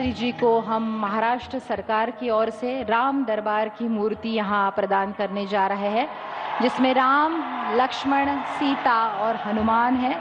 मोदी जी को हम महाराष्ट्र सरकार की ओर से राम दरबार की मूर्ति यहाँ प्रदान करने जा रहे हैं, जिसमें राम, लक्ष्मण, सीता और हनुमान है।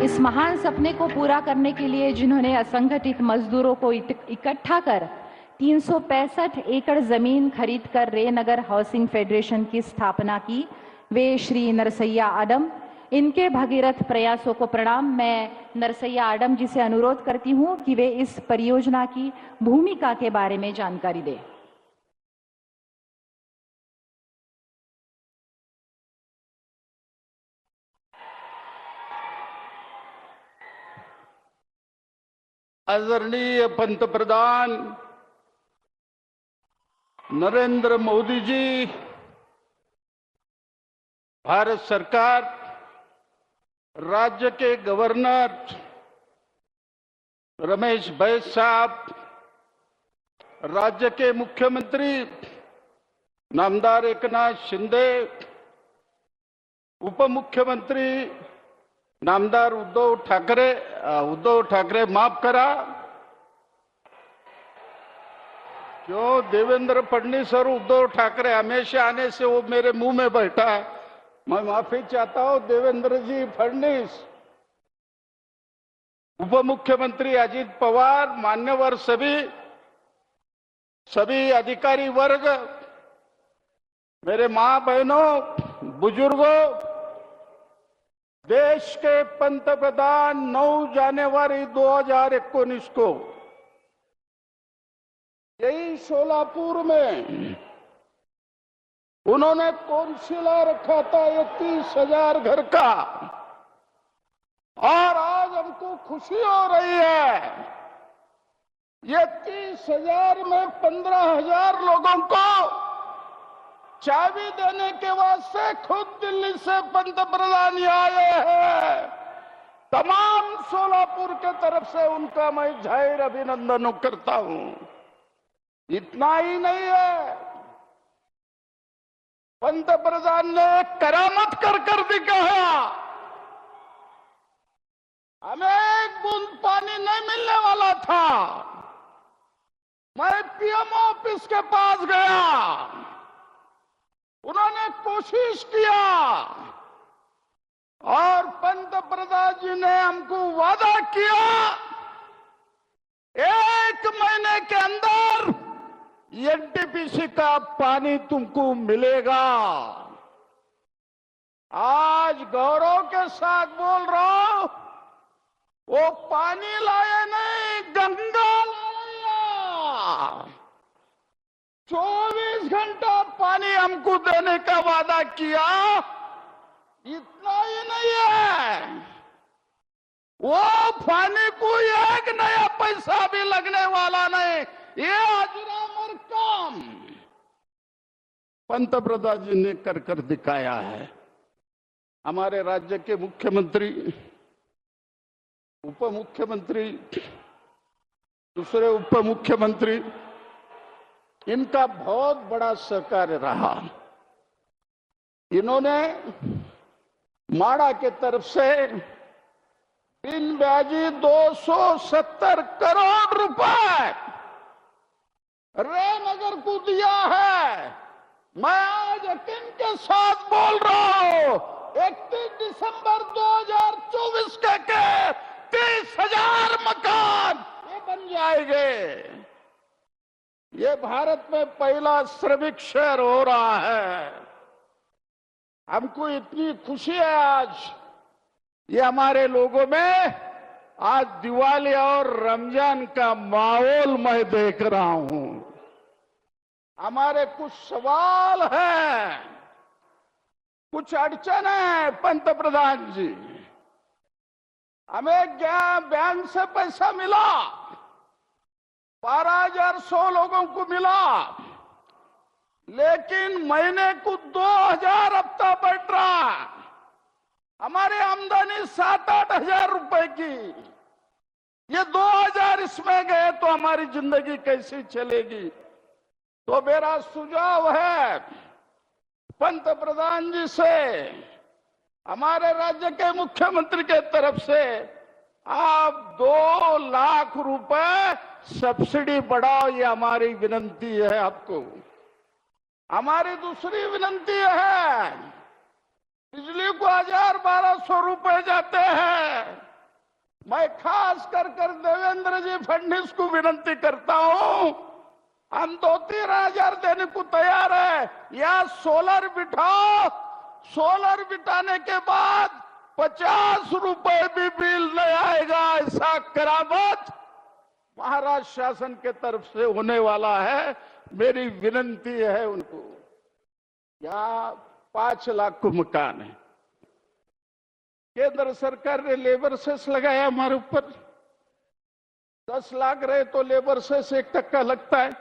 इस महान सपने को पूरा करने के लिए जिन्होंने असंगठित मजदूरों को इकट्ठा कर 365 एकड़ जमीन खरीदकर रेनगर हाउसिंग फेडरेशन की स्थापना की, वे श्री नरसैया आडम। इनके भगीरथ प्रयासों को प्रणाम। मैं नरसैया आडम जी से अनुरोध करती हूं कि वे इस परियोजना की भूमिका के बारे में जानकारी दें। आदरणीय पंतप्रधान नरेंद्र मोदी जी, भारत सरकार, राज्य के गवर्नर रमेश बैस साहब, राज्य के मुख्यमंत्री नामदार एकनाथ शिंदे, उप मुख्यमंत्री नामदार उद्धव ठाकरे माफ करा, क्यों देवेंद्र फडणवीस और उद्धव ठाकरे हमेशा आने से वो मेरे मुंह में बैठा है। मैं माफी चाहता हूं देवेंद्र जी फडणवीस, उप मुख्यमंत्री अजित पवार, मान्यवर सभी अधिकारी वर्ग, मेरे मां बहनों, बुजुर्गों, देश के पंतप्रधान 9 जनवरी 2019 को यही सोलापुर में उन्होंने कौंसिला रखा था 31,000 घर का, और आज हमको खुशी हो रही है 31,000 में 15,000 लोगों को चाबी देने के वास्ते खुद दिल्ली से पंतप्रधान आए हैं। तमाम सोलापुर के तरफ से उनका मैं जाहिर अभिनंदन करता हूं। इतना ही नहीं है, पंतप्रधान ने करामत कर दिखाया। हमें एक बूंद पानी नहीं मिलने वाला था, मैं पीएम ऑफिस के पास गया, उन्होंने कोशिश किया और पंतप्रधान जी ने हमको वादा किया 1 महीने के अंदर एनटीपीसी का पानी तुमको मिलेगा। आज गौरव के साथ बोल रहा हूं, वो पानी लाए नहीं, गंगा लाया। 24 घंटा पानी हमको देने का वादा किया। इतना ही नहीं है, वो पानी को एक नया पैसा भी लगने वाला नहीं, ये अजरामर काम पंतप्रधान जी ने कर दिखाया है। हमारे राज्य के मुख्यमंत्री, उप मुख्यमंत्री, दूसरे उप मुख्यमंत्री, इनका बहुत बड़ा सहकार्य रहा। इन्होंने माड़ा के तरफ से बिन ब्याजी 270 करोड़ रुपए रेनगर को दिया है। मैं आज यकीन के साथ बोल रहा हूं 31 दिसंबर 2024 के 30,000 मकान ये बन जाएंगे। ये भारत में पहला श्रमिक शहर हो रहा है। हमको इतनी खुशी है आज, ये हमारे लोगों में आज दिवाली और रमजान का माहौल मैं देख रहा हूं। हमारे कुछ सवाल हैं, कुछ अड़चन है पंतप्रधान जी। हमें बैंक से पैसा मिला, 12,100 लोगों को मिला, लेकिन महीने को 2,000 हफ्ता बैठ रहा। हमारी आमदनी 7-8 हजार रुपए की, ये 2,000 इसमें गए तो हमारी जिंदगी कैसी चलेगी? तो मेरा सुझाव है पंत प्रधान जी से, हमारे राज्य के मुख्यमंत्री के तरफ से, आप 2 लाख रुपए सब्सिडी बढ़ाओ, ये हमारी विनती है आपको। हमारी दूसरी विनती है, बिजली को 1000-1200 रुपए जाते हैं। मैं खास कर देवेंद्र जी फडणवीस को विनती करता हूं, हम 2-3 हजार देने को तैयार है, या सोलर बिठाओ। सोलर बिठाने के बाद 50 रुपए भी बिल नहीं आएगा, ऐसा करामत महाराष्ट्र शासन के तरफ से होने वाला है। मेरी विनती है उनको। यहाँ 5 लाख को मकान है, केंद्र सरकार ने लेबर सेस लगाया हमारे ऊपर। 10 लाख रहे तो लेबर सेस 1% लगता है,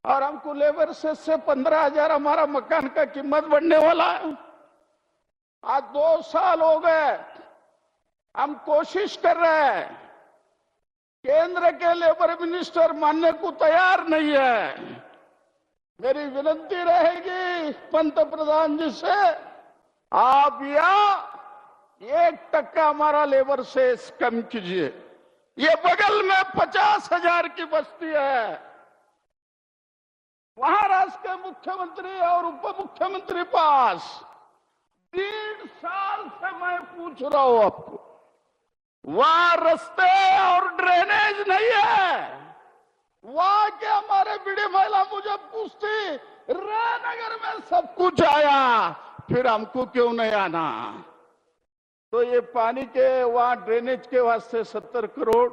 और हमको लेबर सेस से 15,000 हमारा मकान का कीमत बढ़ने वाला है। आज 2 साल हो गए, हम कोशिश कर रहे हैं, केंद्र के लेबर मिनिस्टर मानने को तैयार नहीं है। मेरी विनती रहेगी पंत प्रधान जी से, आप या 1% हमारा लेबर सेस कम कीजिए। ये बगल में 50,000 की बस्ती है, महाराष्ट्र के मुख्यमंत्री और उप मुख्यमंत्री पास 1.5 साल से मैं पूछ रहा हूं आपको, वहां रास्ते और ड्रेनेज नहीं है। वहां के हमारे बीडी महिला मुझे पूछती, रायनगर में सब कुछ आया, फिर हमको क्यों नहीं आना? तो ये पानी के वहां ड्रेनेज के वास्ते 70 करोड़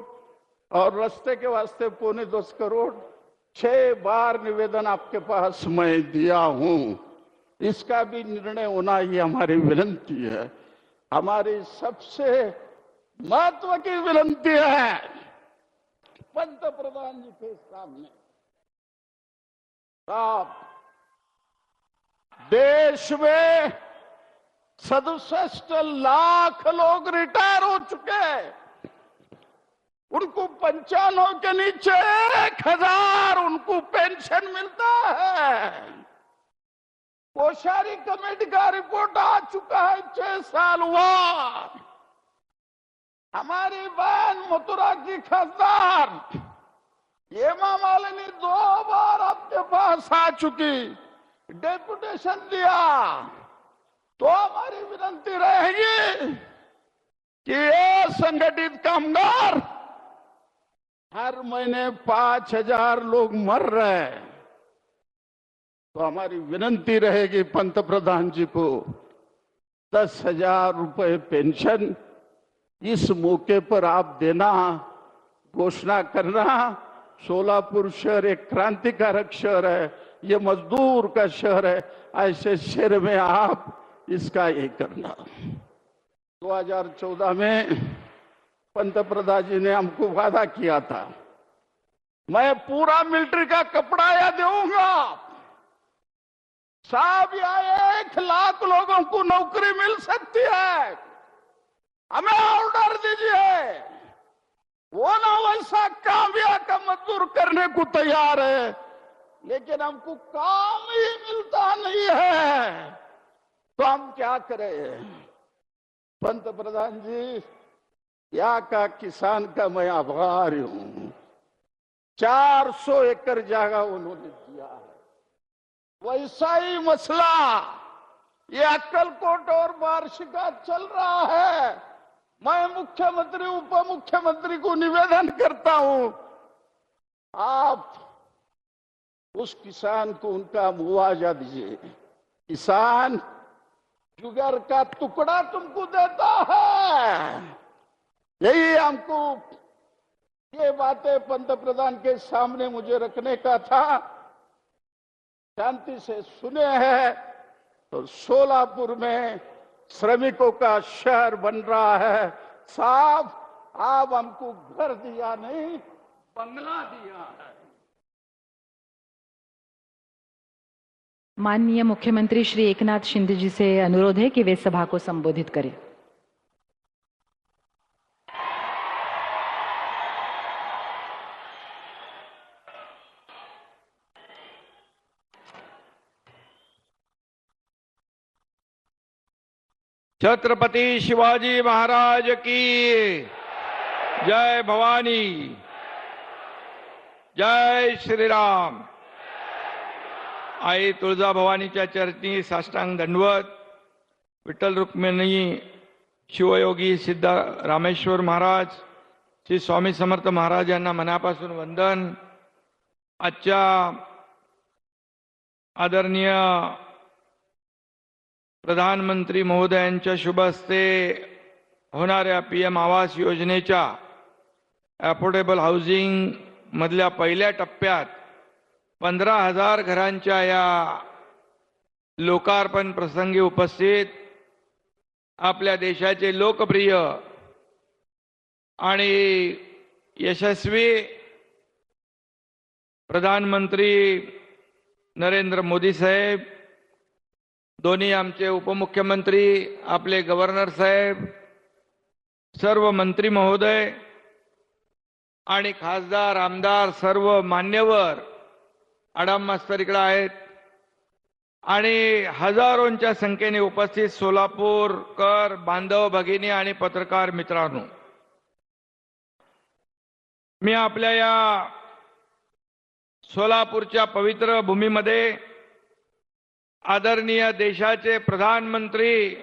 और रास्ते के वास्ते 2.25 करोड़, 6 बार निवेदन आपके पास मैं दिया हूं। इसका भी निर्णय होना, ये हमारी विनती है। हमारी सबसे महत्व की विनती है पंत प्रधान जी के सामने, आप देश में 67 लाख लोग रिटायर हो चुके हैं, उनको 95 के नीचे 1,000 उनको पेंशन मिलता है। कोश्यारी कमेटी का रिपोर्ट आ चुका है, 6 साल हुआ। हमारी बहन मथुरा की खासदार हेमा मालिनी 2 बार आपके पास आ चुकी, डेपुटेशन दिया। तो हमारी विनती रहेगी कि ये संगठित कामगार, हर महीने 5,000 लोग मर रहे हैं, तो हमारी विनती रहेगी पंत प्रधान जी को 10,000 रुपए पेंशन इस मौके पर आप देना, घोषणा करना। सोलापुर शहर एक क्रांतिकारक शहर है, ये मजदूर का शहर है, ऐसे शहर में आप इसका ये करना। 2014 में पंत प्रधान जी ने हमको वादा किया था, मैं पूरा मिलिट्री का कपड़ा या दूंगा साहब, या 1 लाख लोगों को नौकरी मिल सकती है, हमें ऑर्डर दीजिए। वो ना वैसा काम या का मजदूर करने को तैयार है, लेकिन हमको काम ही मिलता नहीं है, तो हम क्या करें? पंत प्रधान जी, यहाँ का किसान का मैं आभारी हूं। 400 एकड़ जगह उन्होंने दिया है। वैसा ही मसला ये अक्कलकोट और वार्षिका चल रहा है। मैं मुख्यमंत्री उप मुख्यमंत्री को निवेदन करता हूं, आप उस किसान को उनका मुआवजा दीजिए। किसान जुगर का टुकड़ा तुमको देता है। यही हमको ये बातें पंत प्रधान के सामने मुझे रखने का था, शांति से सुने हैं। तो सोलापुर में श्रमिकों का शहर बन रहा है। साहब, आप हमको घर दिया नहीं, बंगला दिया है। माननीय मुख्यमंत्री श्री एकनाथ शिंदे जी से अनुरोध है कि वे सभा को संबोधित करें। छत्रपति शिवाजी महाराज की जय भवानी, जय श्रीराम। आई तुळजाभवानीच्या चरणी साष्टांग दंडवत। विठ्ठल रुक्मिणी शिवयोगी सिद्ध रामेश्वर महाराज, श्री स्वामी समर्थ महाराज यांना मनापासून वंदन। आजच्या आदरणीय प्रधानमंत्री महोदयांच्या शुभ हस्ते होणाऱ्या पीएम आवास योजनेच्या अफोर्डेबल हाऊसिंग मधल्या पहिल्या टप्प्यात 15,000 घरांच्या या लोकार्पण प्रसंगी उपस्थित आपल्या देशाचे लोकप्रिय आणि यशस्वी प्रधानमंत्री नरेंद्र मोदी साहेब, दोन्ही आमचे उपमुख्यमंत्री, आपले गव्हर्नर साहेब, सर्व मंत्री महोदय आणि खासदार आमदार, सर्व मान्यवर, आडाम मास्तर इकडे आहेत आणि हजारोंच्या संख्येने उपस्थित सोलापूरकर बांधव भगिनी आणि पत्रकार मित्रांनो, मी आपल्या या सोलापूरच्या पवित्र भूमीमध्ये आदरणीय देशाचे प्रधानमंत्री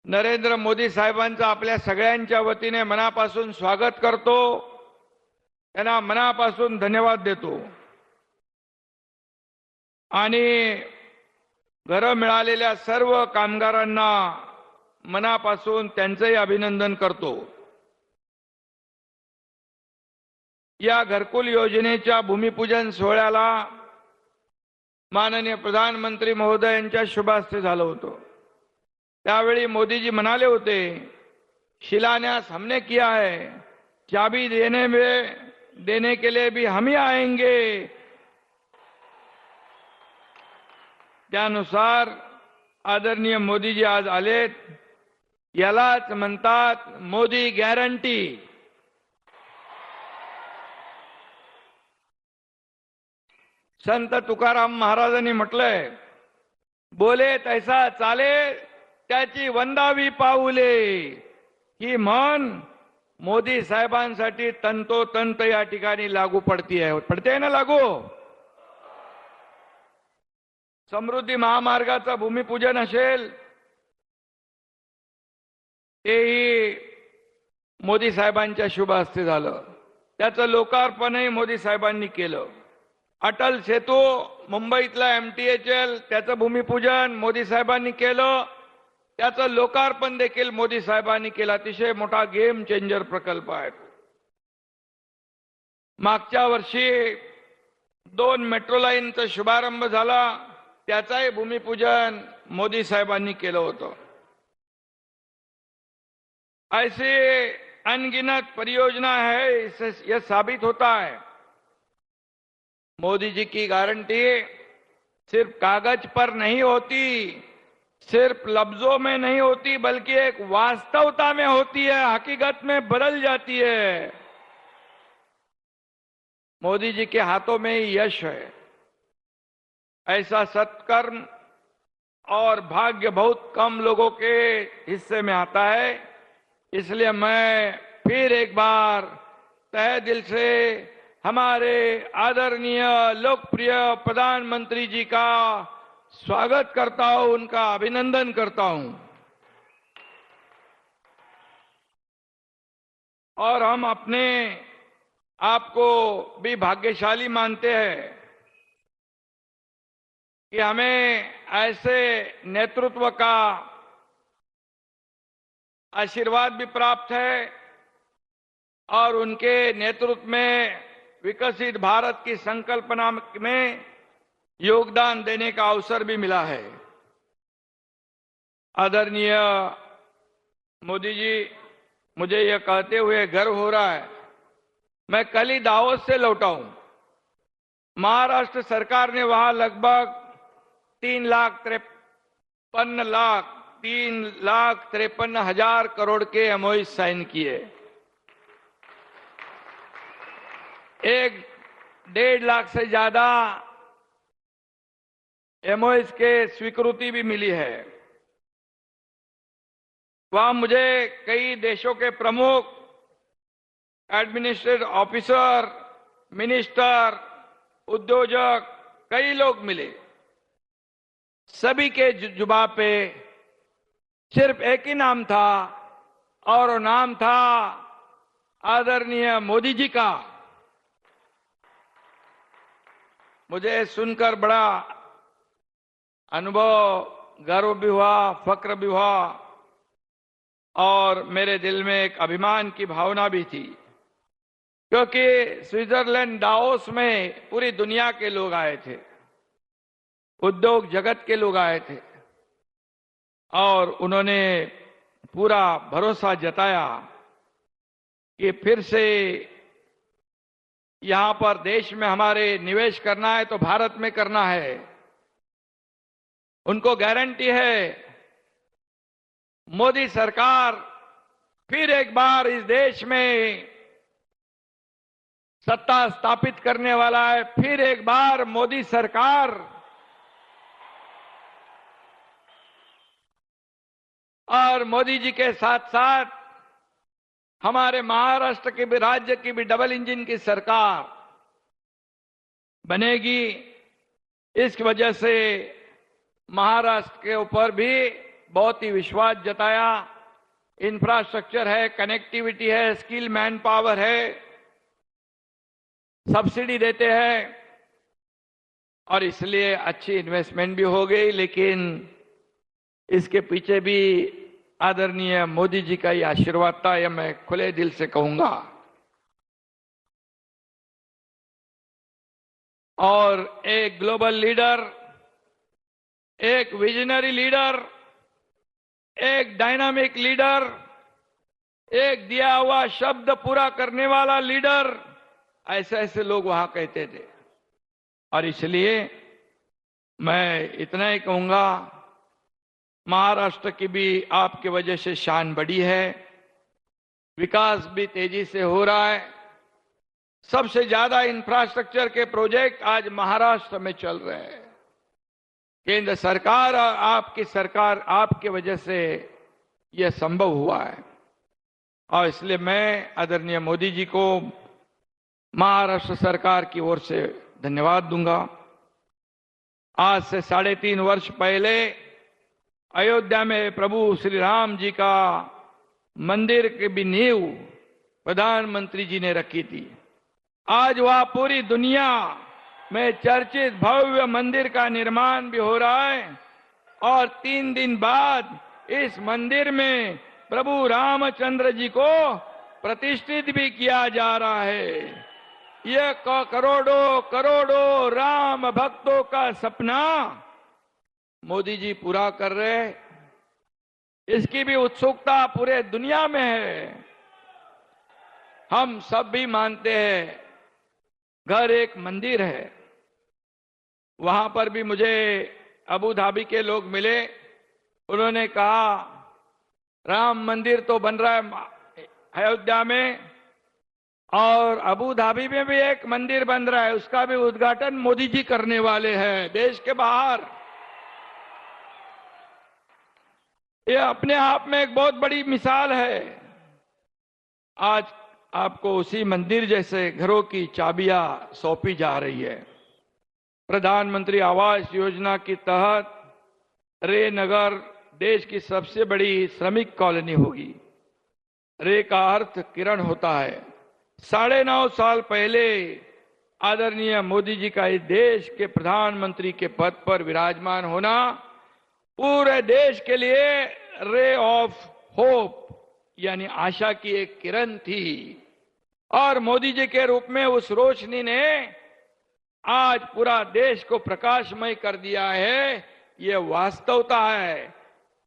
नरेंद्र मोदी साहेबांचं आपल्या सगळ्यांच्या वतीने मनापासून स्वागत करतो, त्यांना मनापासून धन्यवाद देतो आणि घरं मिळालेल्या सर्व कामगारांना मनापासून त्यांचंही अभिनंदन करतो। या घरकुल योजनेच्या भूमिपूजन सोहळ्याला माननीय प्रधानमंत्री महोदयांच्या शुभ हस्ते झालं होतं। त्यावेळी मोदीजी म्हणाले होते, शिलान्यास हमने किया है, चाबी देने के लिए भी हम ही आएंगे। त्यानुसार आदरणीय मोदीजी आज आलेत। यालाच म्हणतात मोदी गॅरंटी। संत तुकाराम महाराजांनी म्हटलंय, बोले तैसा चाले त्याची वंदावी पाऊले। ही म्हण मोदी साहेबांसाठी तंतोतंत या ठिकाणी लागू पडते ना लागू। समृद्धी महामार्गाचं भूमिपूजन असेल तेही मोदी साहेबांच्या शुभ हस्ते झालं, त्याचं लोकार्पणही मोदी साहेबांनी केलं। अटल सेतू मुंबईतला MTHL त्याचं भूमिपूजन मोदी साहेबांनी केलं, त्याचं लोकार्पण देखील मोदी साहेबांनी केलं। अतिशय मोठा गेम चेंजर प्रकल्प आहे। मागच्या वर्षी 2 मेट्रो लाईनचा शुभारंभ झाला, त्याचाही भूमिपूजन मोदी साहेबांनी केलं होतं। ऐसे अनगिनत परियोजना है, इससे यह साबित होता है मोदी जी की गारंटी सिर्फ कागज पर नहीं होती, सिर्फ लफ्जों में नहीं होती, बल्कि एक वास्तवता में होती है, हकीकत में बदल जाती है। मोदी जी के हाथों में ही यश है। ऐसा सत्कर्म और भाग्य बहुत कम लोगों के हिस्से में आता है। इसलिए मैं फिर एक बार तहे दिल से हमारे आदरणीय लोकप्रिय प्रधानमंत्री जी का स्वागत करता हूं, उनका अभिनंदन करता हूं। और हम अपने आप को भी भाग्यशाली मानते हैं कि हमें ऐसे नेतृत्व का आशीर्वाद भी प्राप्त है और उनके नेतृत्व में विकसित भारत की संकल्पना में योगदान देने का अवसर भी मिला है। आदरणीय मोदी जी, मुझे यह कहते हुए गर्व हो रहा है, मैं कल ही दावोस से लौटा हूं। महाराष्ट्र सरकार ने वहां लगभग 3,53,000 करोड़ के MOU साइन किए। 1.5 लाख से ज्यादा MOU के स्वीकृति भी मिली है। वहां मुझे कई देशों के प्रमुख, एडमिनिस्ट्रेटिव ऑफिसर, मिनिस्टर, उद्योजक, कई लोग मिले। सभी के जुबान पे सिर्फ एक ही नाम था और वो नाम था आदरणीय मोदी जी का। मुझे सुनकर बड़ा अनुभव, गर्व भी हुआ, फक्र भी हुआ और मेरे दिल में एक अभिमान की भावना भी थी, क्योंकि स्विट्जरलैंड डावोस में पूरी दुनिया के लोग आए थे, उद्योग जगत के लोग आए थे और उन्होंने पूरा भरोसा जताया कि फिर से यहां पर देश में हमारे निवेश करना है तो भारत में करना है। उनको गारंटी है मोदी सरकार फिर एक बार इस देश में सत्ता स्थापित करने वाला है। फिर एक बार मोदी सरकार और मोदी जी के साथ साथ हमारे महाराष्ट्र के भी, राज्य की भी डबल इंजन की सरकार बनेगी। इस वजह से महाराष्ट्र के ऊपर भी बहुत ही विश्वास जताया। इंफ्रास्ट्रक्चर है, कनेक्टिविटी है, स्किल मैन पावर है, सब्सिडी देते हैं और इसलिए अच्छी इन्वेस्टमेंट भी हो गई। लेकिन इसके पीछे भी आदरणीय मोदी जी का ही आशीर्वाद था, यह मैं खुले दिल से कहूंगा। और एक ग्लोबल लीडर, एक विजनरी लीडर, एक डायनामिक लीडर, एक दिया हुआ शब्द पूरा करने वाला लीडर, ऐसे ऐसे लोग वहां कहते थे। और इसलिए मैं इतना ही कहूंगा, महाराष्ट्र की भी आपकी वजह से शान बढ़ी है, विकास भी तेजी से हो रहा है। सबसे ज्यादा इंफ्रास्ट्रक्चर के प्रोजेक्ट आज महाराष्ट्र में चल रहे हैं। केंद्र सरकार और आपकी सरकार, आपकी वजह से यह संभव हुआ है और इसलिए मैं आदरणीय मोदी जी को महाराष्ट्र सरकार की ओर से धन्यवाद दूंगा। आज से 3.5 वर्ष पहले अयोध्या में प्रभु श्री राम जी का मंदिर की भी नींव प्रधानमंत्री जी ने रखी थी। आज वहां पूरी दुनिया में चर्चित भव्य मंदिर का निर्माण भी हो रहा है और 3 दिन बाद इस मंदिर में प्रभु रामचंद्र जी को प्रतिष्ठित भी किया जा रहा है। ये करोड़ों करोड़ों राम भक्तों का सपना मोदी जी पूरा कर रहे हैं। इसकी भी उत्सुकता पूरे दुनिया में है। हम सब भी मानते हैं घर एक मंदिर है। वहां पर भी मुझे अबू धाबी के लोग मिले, उन्होंने कहा राम मंदिर तो बन रहा है अयोध्या में और अबू धाबी में भी एक मंदिर बन रहा है, उसका भी उद्घाटन मोदी जी करने वाले हैं देश के बाहर। ये अपने आप में एक बहुत बड़ी मिसाल है। आज आपको उसी मंदिर जैसे घरों की चाबियां सौंपी जा रही है। प्रधानमंत्री आवास योजना के तहत रे नगर देश की सबसे बड़ी श्रमिक कॉलोनी होगी। रे का अर्थ किरण होता है। 9.5 साल पहले आदरणीय मोदी जी का इस देश के प्रधानमंत्री के पद पर विराजमान होना पूरे देश के लिए रे ऑफ होप यानी आशा की एक किरण थी और मोदी जी के रूप में उस रोशनी ने आज पूरा देश को प्रकाशमय कर दिया है। ये वास्तवता है,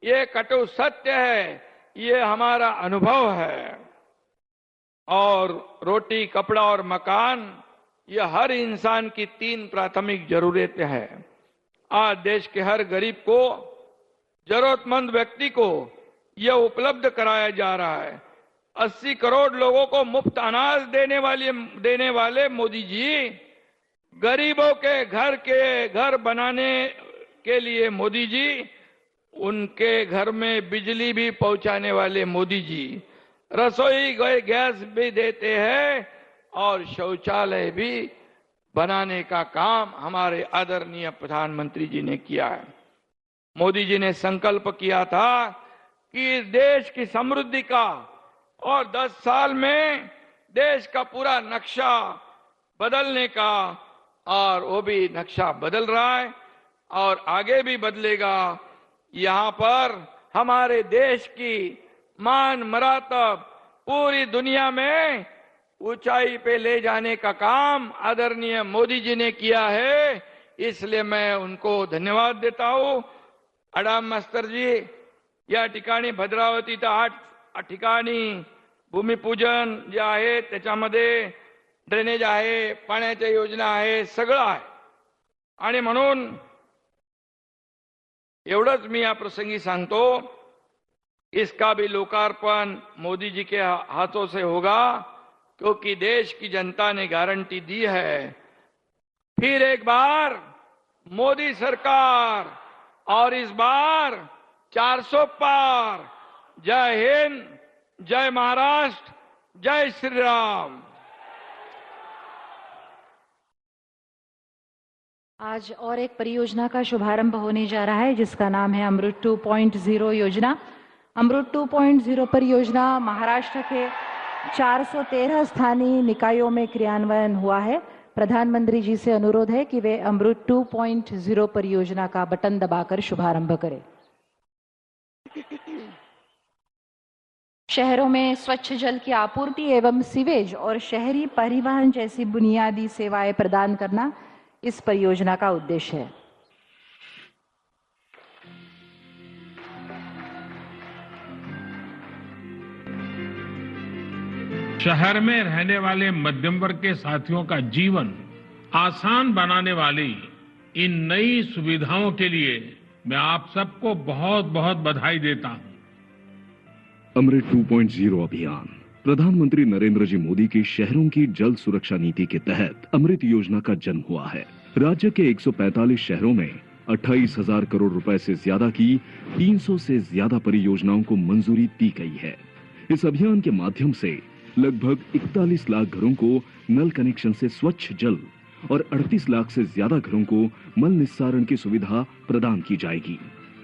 ये कटु सत्य है, ये हमारा अनुभव है। और रोटी, कपड़ा और मकान ये हर इंसान की 3 प्राथमिक जरूरतें हैं। आज देश के हर गरीब को, जरूरतमंद व्यक्ति को यह उपलब्ध कराया जा रहा है। 80 करोड़ लोगों को मुफ्त अनाज देने वाले मोदी जी, गरीबों के घर बनाने के लिए मोदी जी उनके घर में बिजली भी पहुंचाने वाले मोदी जी रसोई गैस भी देते हैं और शौचालय भी बनाने का काम हमारे आदरणीय प्रधानमंत्री जी ने किया है। मोदी जी ने संकल्प किया था कि इस देश की समृद्धि का और 10 साल में देश का पूरा नक्शा बदलने का, और वो भी नक्शा बदल रहा है और आगे भी बदलेगा। यहाँ पर हमारे देश की मान मरातब पूरी दुनिया में ऊंचाई पे ले जाने का काम आदरणीय मोदी जी ने किया है, इसलिए मैं उनको धन्यवाद देता हूं। अडाम मास्तर जी, या ठिकाणी भद्रावती तर 8 ठिकाणी भूमिपूजन जे आहे त्याच्यामध्ये ड्रेनेज आहे, पाण्याच्या योजना आहे, सगळं आहे। आणि म्हणून एवढंच मी या प्रसंगी सांगतो, इसका भी लोकार्पण मोदी जी के हाथों से होगा, क्योंकि देश की जनता ने गारंटी दी है। फिर एक बार मोदी सरकार, और इस बार 400 पार। जय हिंद, जय महाराष्ट्र, जय श्री राम। आज और एक परियोजना का शुभारंभ होने जा रहा है जिसका नाम है अमृत 2.0 योजना। अमृत 2.0 परियोजना महाराष्ट्र के 413 स्थानीय निकायों में क्रियान्वयन हुआ है। प्रधानमंत्री जी से अनुरोध है कि वे अमृत 2.0 परियोजना का बटन दबाकर शुभारंभ करें। शहरों में स्वच्छ जल की आपूर्ति एवं सीवेज और शहरी परिवहन जैसी बुनियादी सेवाएं प्रदान करना इस परियोजना का उद्देश्य है। शहर में रहने वाले मध्यम वर्ग के साथियों का जीवन आसान बनाने वाली इन नई सुविधाओं के लिए मैं आप सबको बहुत बहुत बधाई देता हूं। अमृत 2.0 अभियान प्रधानमंत्री नरेंद्र जी मोदी की शहरों की जल सुरक्षा नीति के तहत अमृत योजना का जन्म हुआ है। राज्य के 145 शहरों में 28,000 करोड़ रुपए से ज्यादा की 300 से ज्यादा परियोजनाओं को मंजूरी दी गई है। इस अभियान के माध्यम से लगभग 41 लाख घरों को नल कनेक्शन से स्वच्छ जल और 38 लाख से ज्यादा घरों को मल निस्सारण की सुविधा प्रदान की जाएगी।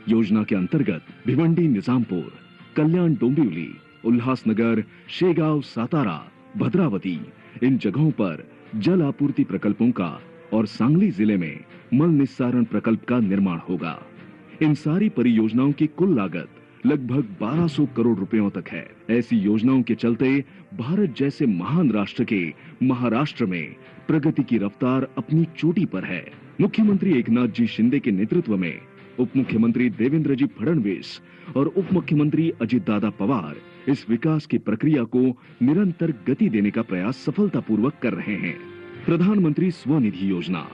योजना के अंतर्गत भिवंडी, निजामपुर, कल्याण, डोंबिवली, उल्लासनगर, शेगांव, सातारा, भद्रावती इन जगहों पर जल आपूर्ति प्रकल्पों का और सांगली जिले में मल निस्सारण प्रकल्प का निर्माण होगा। इन सारी परियोजनाओं की कुल लागत लगभग 1200 करोड़ रुपयों तक है। ऐसी योजनाओं के चलते भारत जैसे महान राष्ट्र के महाराष्ट्र में प्रगति की रफ्तार अपनी चोटी पर है। मुख्यमंत्री एकनाथ जी शिंदे के नेतृत्व में उप मुख्यमंत्री देवेंद्र जी फडणवीस और उप मुख्यमंत्री अजित दादा पवार इस विकास की प्रक्रिया को निरंतर गति देने का प्रयास सफलतापूर्वक कर रहे हैं। प्रधानमंत्री स्वनिधि योजना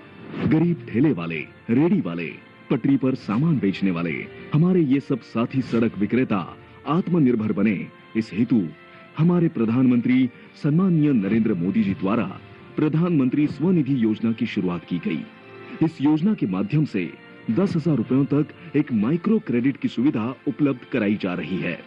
गरीब ठेले वाले, रेडी वाले, पटरी पर सामान बेचने वाले हमारे ये सब साथी सड़क विक्रेता आत्मनिर्भर बने, इस हेतु हमारे प्रधानमंत्री सम्माननीय नरेंद्र मोदी जी द्वारा प्रधानमंत्री स्वनिधि योजना की शुरुआत की गई। इस योजना के माध्यम से 10,000 रुपयों तक एक माइक्रो क्रेडिट की सुविधा उपलब्ध कराई जा रही है।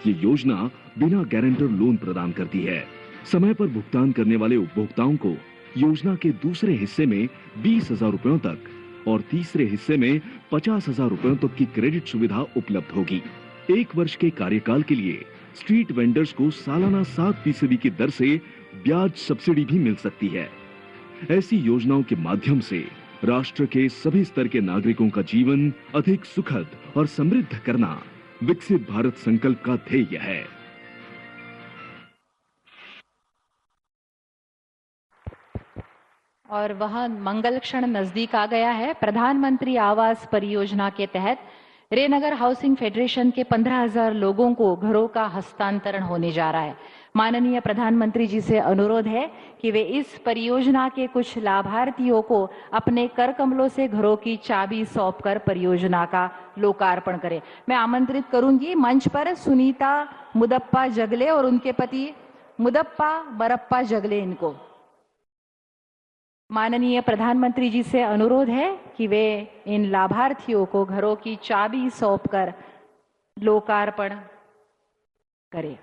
ये योजना बिना गारंटर लोन प्रदान करती है। समय पर भुगतान करने वाले उपभोक्ताओं को योजना के दूसरे हिस्से में 20,000 रुपयों तक और तीसरे हिस्से में 50,000 रुपयों तक की क्रेडिट सुविधा उपलब्ध होगी। 1 वर्ष के कार्यकाल के लिए स्ट्रीट वेंडर्स को सालाना 7% की दर से ब्याज सब्सिडी भी मिल सकती है। ऐसी योजनाओं के माध्यम से राष्ट्र के सभी स्तर के नागरिकों का जीवन अधिक सुखद और समृद्ध करना विकसित भारत संकल्प का ध्येय है। और वह मंगल क्षण नजदीक आ गया है। प्रधानमंत्री आवास परियोजना के तहत रेनगर हाउसिंग फेडरेशन के 15,000 लोगों को घरों का हस्तांतरण होने जा रहा है। माननीय प्रधानमंत्री जी से अनुरोध है कि वे इस परियोजना के कुछ लाभार्थियों को अपने कर कमलों से घरों की चाबी सौंपकर परियोजना का लोकार्पण करें। मैं आमंत्रित करूंगी मंच पर सुनीता मुदप्पा जगले और उनके पति मुदप्पा बरप्पा जगले इनको। माननीय प्रधानमंत्री जी से अनुरोध है कि वे इन लाभार्थियों को घरों की चाबी सौंपकर लोकार्पण करें।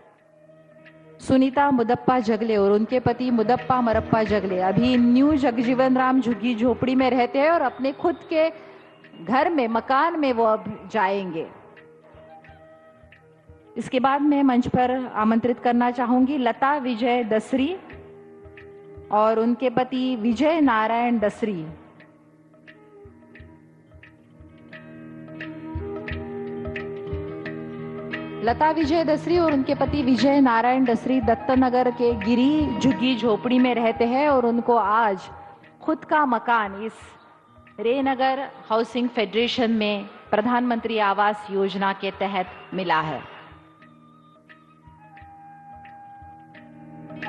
सुनीता मुदप्पा जगले और उनके पति मुदप्पा मरप्पा जगले अभी न्यू जगजीवन राम झुग्गी झोपड़ी में रहते हैं और अपने खुद के घर में, मकान में वो अब जाएंगे। इसके बाद मैं मंच पर आमंत्रित करना चाहूंगी लता विजय दसरी और उनके पति विजय नारायण दसरी। लता विजय दसरी और उनके पति विजय नारायण दसरी दत्तनगर के गिरी झुग्गी झोपड़ी में रहते हैं और उनको आज खुद का मकान इस रेनगर हाउसिंग फेडरेशन में प्रधानमंत्री आवास योजना के तहत मिला है।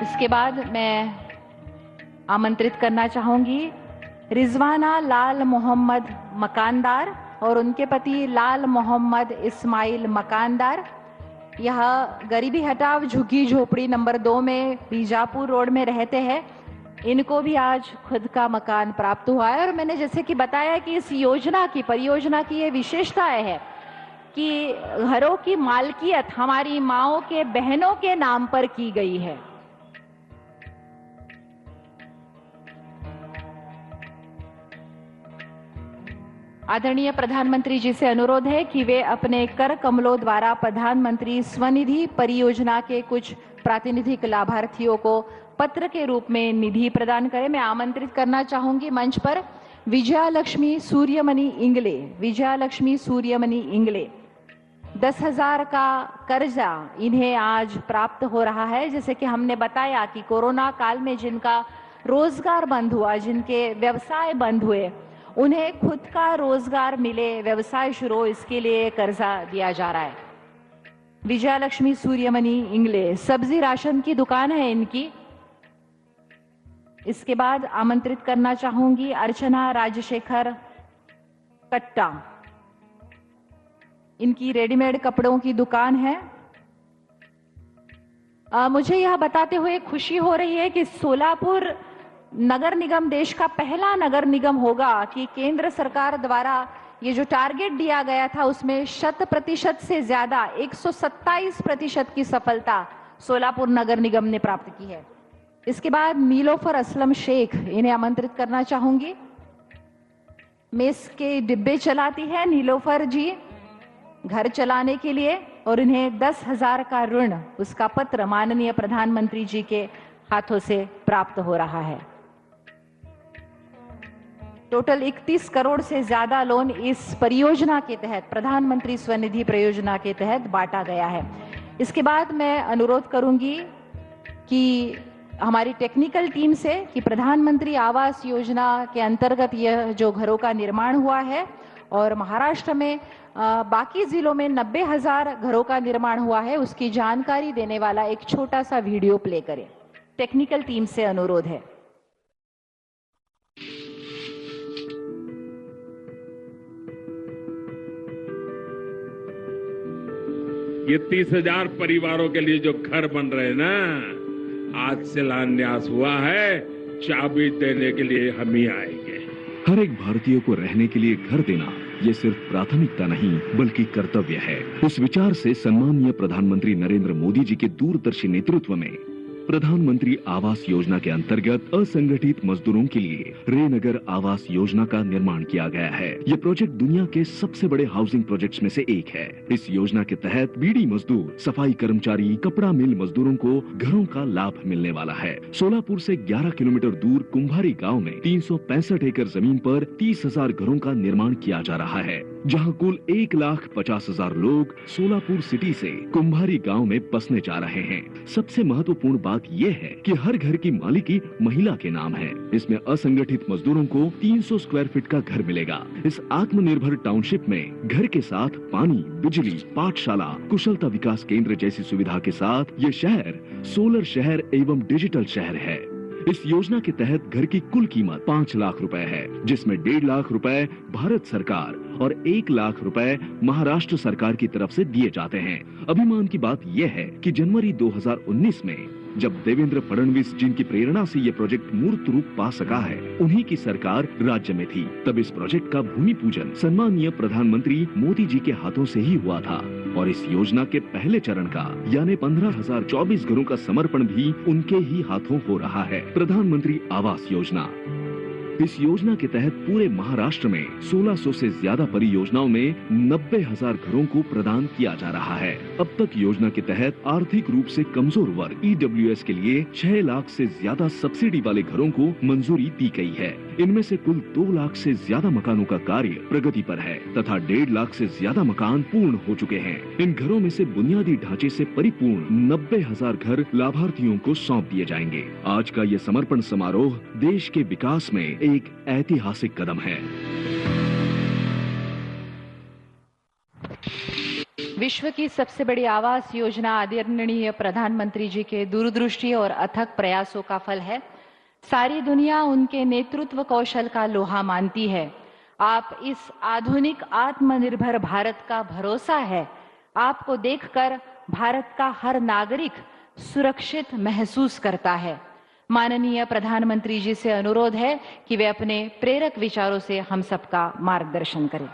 इसके बाद मैं आमंत्रित करना चाहूंगी रिजवाना लाल मोहम्मद मकानदार और उनके पति लाल मोहम्मद इस्माइल मकानदार। यह गरीबी हटाव झुग्गी झोपड़ी नंबर 2 में बीजापुर रोड में रहते हैं। इनको भी आज खुद का मकान प्राप्त हुआ है और मैंने जैसे कि बताया कि इस परियोजना की ये विशेषताएं है कि घरों की मालकियत हमारी माओं के, बहनों के नाम पर की गई है। आदरणीय प्रधानमंत्री जी से अनुरोध है कि वे अपने कर कमलों द्वारा प्रधानमंत्री स्वनिधि परियोजना के कुछ प्रातिनिधिक लाभार्थियों को पत्र के रूप में निधि प्रदान करें। मैं आमंत्रित करना चाहूंगी मंच पर विजयालक्ष्मी सूर्यमणि इंगले। विजयालक्ष्मी सूर्यमणि इंगले 10,000 का कर्जा इन्हें आज प्राप्त हो रहा है। जैसे कि हमने बताया कि कोरोना काल में जिनका रोजगार बंद हुआ, जिनके व्यवसाय बंद हुए, उन्हें खुद का रोजगार मिले, व्यवसाय शुरू हो, इसके लिए कर्जा दिया जा रहा है। विजयालक्ष्मी सूर्यमणि इंगले सब्जी राशन की दुकान है इनकी। इसके बाद आमंत्रित करना चाहूंगी अर्चना राजशेखर कट्टा। इनकी रेडीमेड कपड़ों की दुकान है। मुझे यह बताते हुए खुशी हो रही है कि सोलापुर नगर निगम देश का पहला नगर निगम होगा कि केंद्र सरकार द्वारा ये जो टारगेट दिया गया था उसमें 100% से ज्यादा 127% की सफलता सोलापुर नगर निगम ने प्राप्त की है। इसके बाद नीलोफर असलम शेख, इन्हें आमंत्रित करना चाहूंगी। मेस के डिब्बे चलाती है नीलोफर जी घर चलाने के लिए और इन्हें 10,000 का ऋण, उसका पत्र माननीय प्रधानमंत्री जी के हाथों से प्राप्त हो रहा है। टोटल 31 करोड़ से ज्यादा लोन इस परियोजना के तहत, प्रधानमंत्री स्वनिधि परियोजना के तहत बांटा गया है। इसके बाद मैं अनुरोध करूंगी कि हमारी टेक्निकल टीम से कि प्रधानमंत्री आवास योजना के अंतर्गत यह जो घरों का निर्माण हुआ है और महाराष्ट्र में बाकी जिलों में 90,000 घरों का निर्माण हुआ है, उसकी जानकारी देने वाला एक छोटा सा वीडियो प्ले करें। टेक्निकल टीम से अनुरोध है। ये 30,000 परिवारों के लिए जो घर बन रहे ना, आज से शिलान्यास हुआ है, चाबी देने के लिए हम ही आएंगे। हर एक भारतीय को रहने के लिए घर देना ये सिर्फ प्राथमिकता नहीं बल्कि कर्तव्य है। इस विचार से सम्मानीय प्रधानमंत्री नरेंद्र मोदी जी के दूरदर्शी नेतृत्व में प्रधानमंत्री आवास योजना के अंतर्गत असंगठित मजदूरों के लिए रेनगर आवास योजना का निर्माण किया गया है। ये प्रोजेक्ट दुनिया के सबसे बड़े हाउसिंग प्रोजेक्ट्स में से एक है। इस योजना के तहत बीड़ी मजदूर, सफाई कर्मचारी, कपड़ा मिल मजदूरों को घरों का लाभ मिलने वाला है। सोलापुर से 11 किलोमीटर दूर कुंभारी गाँव में 365 एकड़ जमीन पर 30,000 घरों का निर्माण किया जा रहा है, जहाँ कुल 1,50,000 लोग सोलापुर सिटी से कुंभारी गाँव में बसने जा रहे हैं। सबसे महत्वपूर्ण बात ये है कि हर घर की मालिकी महिला के नाम है। इसमें असंगठित मजदूरों को 300 स्क्वायर फीट का घर मिलेगा। इस आत्मनिर्भर टाउनशिप में घर के साथ पानी, बिजली, पाठशाला, कुशलता विकास केंद्र जैसी सुविधा के साथ ये शहर सोलर शहर एवं डिजिटल शहर है। इस योजना के तहत घर की कुल कीमत 5 लाख रुपए है, जिसमें 1.5 लाख रुपए भारत सरकार और 1 लाख रुपए महाराष्ट्र सरकार की तरफ से दिए जाते हैं। अभिमान की बात यह है कि जनवरी 2019 में जब देवेंद्र फडणवीस जिनकी प्रेरणा से ये प्रोजेक्ट मूर्त रूप पा सका है, उन्हीं की सरकार राज्य में थी, तब इस प्रोजेक्ट का भूमि पूजन सम्मानीय प्रधानमंत्री मोदी जी के हाथों से ही हुआ था और इस योजना के पहले चरण का यानी 15,024 घरों का समर्पण भी उनके ही हाथों हो रहा है। प्रधानमंत्री आवास योजना। इस योजना के तहत पूरे महाराष्ट्र में 1600 से ज्यादा परियोजनाओं में 90,000 घरों को प्रदान किया जा रहा है। अब तक योजना के तहत आर्थिक रूप से कमजोर वर्ग EWS के लिए 6 लाख से ज्यादा सब्सिडी वाले घरों को मंजूरी दी गई है। इनमें से कुल 2 लाख से ज्यादा मकानों का कार्य प्रगति पर है तथा 1.5 लाख से ज्यादा मकान पूर्ण हो चुके हैं। इन घरों में से बुनियादी ढांचे से परिपूर्ण 90,000 घर लाभार्थियों को सौंप दिए जाएंगे। आज का ये समर्पण समारोह देश के विकास में एक ऐतिहासिक कदम है। विश्व की सबसे बड़ी आवास योजना आदरणीय प्रधानमंत्री जी के दूरदृष्टि और अथक प्रयासों का फल है। सारी दुनिया उनके नेतृत्व कौशल का लोहा मानती है। आप इस आधुनिक आत्मनिर्भर भारत का भरोसा है। आपको देखकर भारत का हर नागरिक सुरक्षित महसूस करता है। माननीय प्रधानमंत्री जी से अनुरोध है कि वे अपने प्रेरक विचारों से हम सबका मार्गदर्शन करें।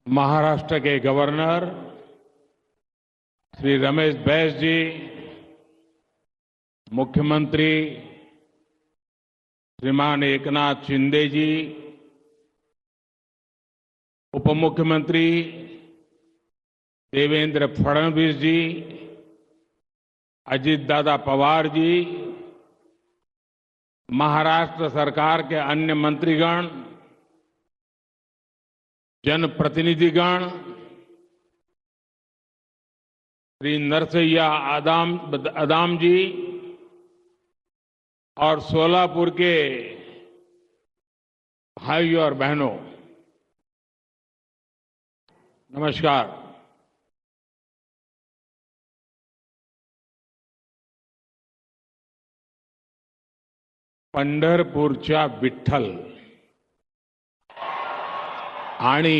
महाराष्ट्र के गवर्नर श्री रमेश बैस जी, मुख्यमंत्री श्रीमान एकनाथ शिंदे जी, उप मुख्यमंत्री देवेंद्र फडणवीस जी, अजित दादा पवार जी, महाराष्ट्र सरकार के अन्य मंत्रीगण, जनप्रतिनिधिगण, श्री नरसैया आदाम जी और सोलापुर के भाइयों और बहनों, नमस्कार। पंढरपूरच्या विठ्ठल आणि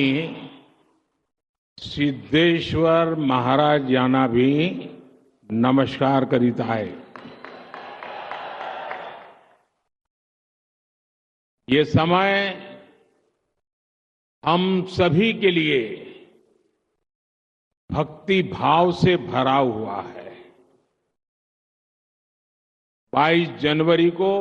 सिद्धेश्वर महाराज यांना भी नमस्कार करीत आहे। ये समय हम सभी के लिए भक्ति भाव से भरा हुआ है। 22 जनवरी को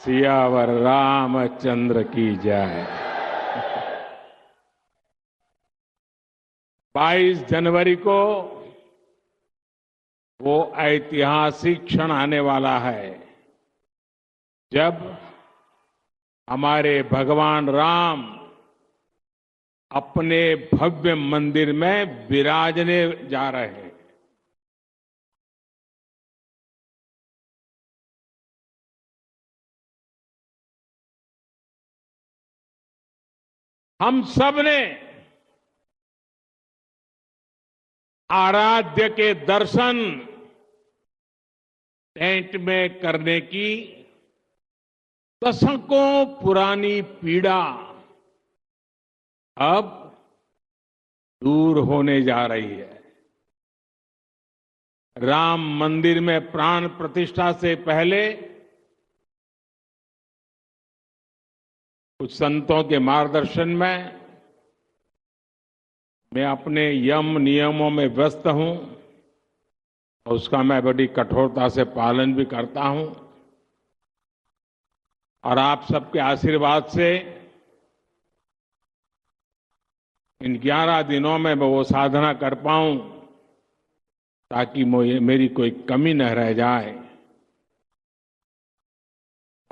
सियावर रामचंद्र की जय। 22 जनवरी को वो ऐतिहासिक क्षण आने वाला है जब हमारे भगवान राम अपने भव्य मंदिर में विराजने जा रहे हैं। हम सब ने आराध्य के दर्शन टेंट में करने की दशकों पुरानी पीड़ा अब दूर होने जा रही है। राम मंदिर में प्राण प्रतिष्ठा से पहले कुछ संतों के मार्गदर्शन में मैं अपने यम नियमों में व्यस्त हूं और उसका मैं बड़ी कठोरता से पालन भी करता हूं और आप सबके आशीर्वाद से इन 11 दिनों में मैं वो साधना कर पाऊं ताकि मेरी कोई कमी न रह जाए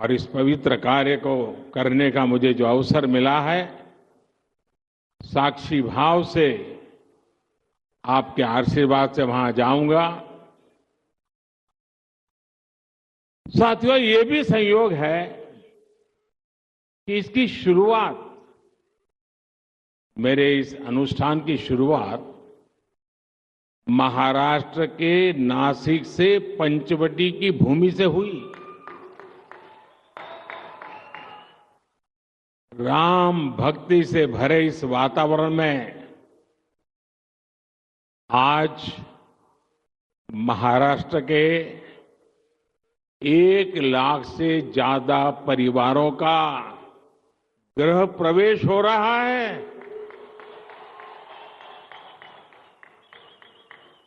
और इस पवित्र कार्य को करने का मुझे जो अवसर मिला है, साक्षी भाव से आपके आशीर्वाद से वहां जाऊंगा। साथियों, ये भी संयोग है कि इसकी शुरुआत, मेरे इस अनुष्ठान की शुरुआत महाराष्ट्र के नासिक से पंचवटी की भूमि से हुई। राम भक्ति से भरे इस वातावरण में आज महाराष्ट्र के 1 लाख से ज्यादा परिवारों का गृह प्रवेश हो रहा है।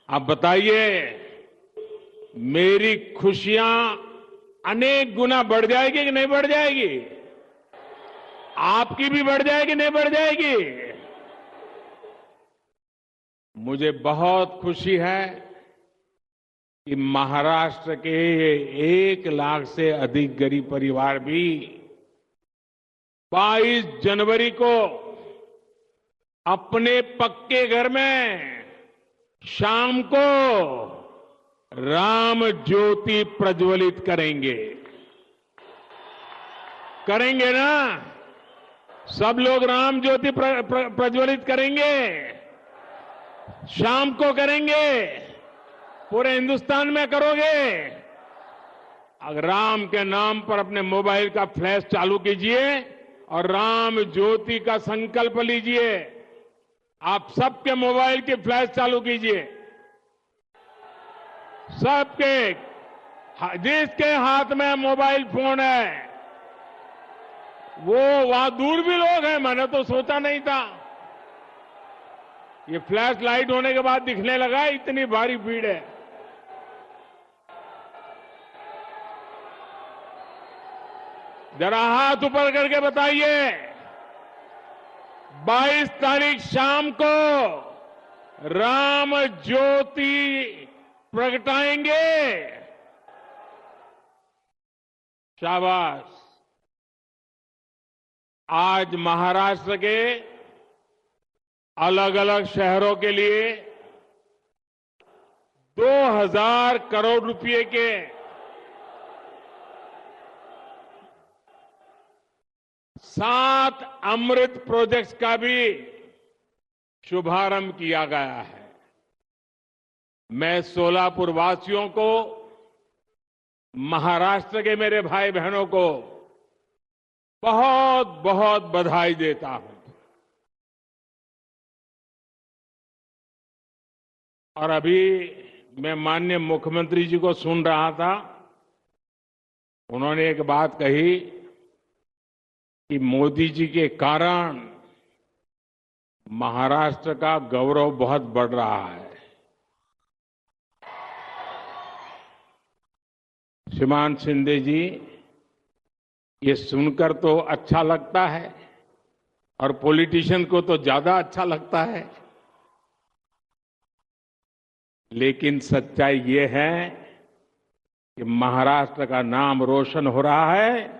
आप बताइए, मेरी खुशियां अनेक गुना बढ़ जाएगी कि नहीं बढ़ जाएगी? आपकी भी बढ़ जाएगी, नहीं बढ़ जाएगी? मुझे बहुत खुशी है कि महाराष्ट्र के 1 लाख से अधिक गरीब परिवार भी 22 जनवरी को अपने पक्के घर में शाम को राम ज्योति प्रज्वलित करेंगे। करेंगे ना? सब लोग राम ज्योति प्रज्वलित करेंगे। शाम को करेंगे। पूरे हिंदुस्तान में करोगे। अगर राम के नाम पर अपने मोबाइल का फ्लैश चालू कीजिए और राम ज्योति का संकल्प लीजिए। आप सबके मोबाइल की फ्लैश चालू कीजिए। सबके, जिसके हाथ में मोबाइल फोन है, वो वहां दूर भी लोग हैं, मैंने तो सोचा नहीं था। ये फ्लैश लाइट होने के बाद दिखने लगा, इतनी भारी भीड़ है। जरा हाथ ऊपर करके बताइए, 22 तारीख शाम को राम ज्योति प्रगटाएंगे। शाबाश। आज महाराष्ट्र के अलग अलग शहरों के लिए 2000 करोड़ रुपए के 7 अमृत प्रोजेक्ट्स का भी शुभारंभ किया गया है। मैं सोलापुर वासियों को, महाराष्ट्र के मेरे भाई बहनों को बहुत बहुत बधाई देता हूं। और अभी मैं माननीय मुख्यमंत्री जी को सुन रहा था, उन्होंने एक बात कही कि मोदी जी के कारण महाराष्ट्र का गौरव बहुत बढ़ रहा है। श्रीमान शिंदे जी, ये सुनकर तो अच्छा लगता है और पॉलिटिशियन को तो ज्यादा अच्छा लगता है, लेकिन सच्चाई ये है कि महाराष्ट्र का नाम रोशन हो रहा है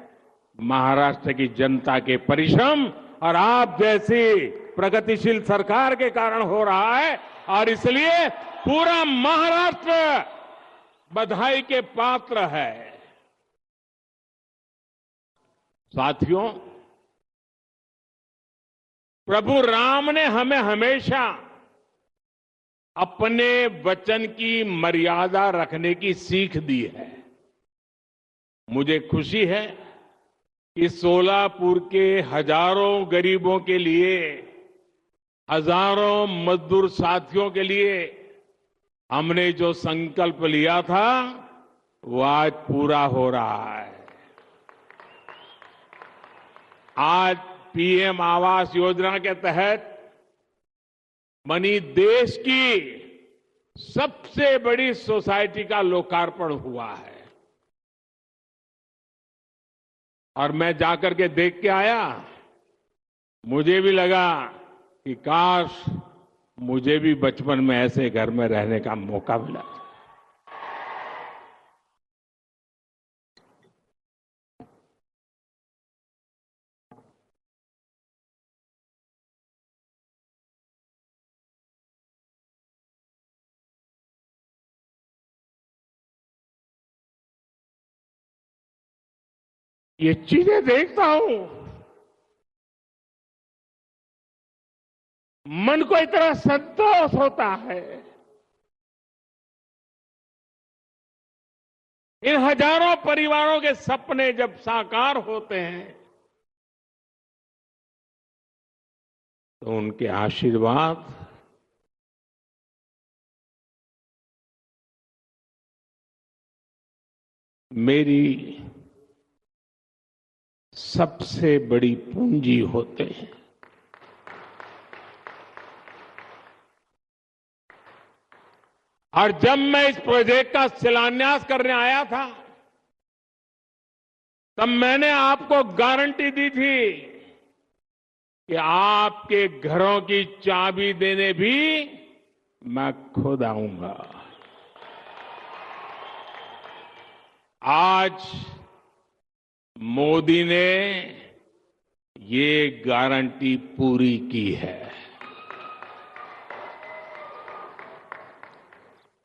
महाराष्ट्र की जनता के परिश्रम और आप जैसी प्रगतिशील सरकार के कारण हो रहा है। और इसलिए पूरा महाराष्ट्र बधाई के पात्र है। साथियों, प्रभु राम ने हमें हमेशा अपने वचन की मर्यादा रखने की सीख दी है। मुझे खुशी है कि सोलापुर के हजारों गरीबों के लिए, हजारों मजदूर साथियों के लिए हमने जो संकल्प लिया था वो आज पूरा हो रहा है। आज पीएम आवास योजना के तहत बनी देश की सबसे बड़ी सोसाइटी का लोकार्पण हुआ है। और मैं जाकर के देख के आया, मुझे भी लगा कि काश मुझे भी बचपन में ऐसे घर में रहने का मौका मिला। ये चीजें देखता हूं, मन को इतना संतोष होता है। इन हजारों परिवारों के सपने जब साकार होते हैं तो उनके आशीर्वाद मेरी सबसे बड़ी पूंजी होते हैं। और जब मैं इस प्रोजेक्ट का शिलान्यास करने आया था तब मैंने आपको गारंटी दी थी कि आपके घरों की चाबी देने भी मैं खुद आऊंगा। आज मोदी ने ये गारंटी पूरी की है।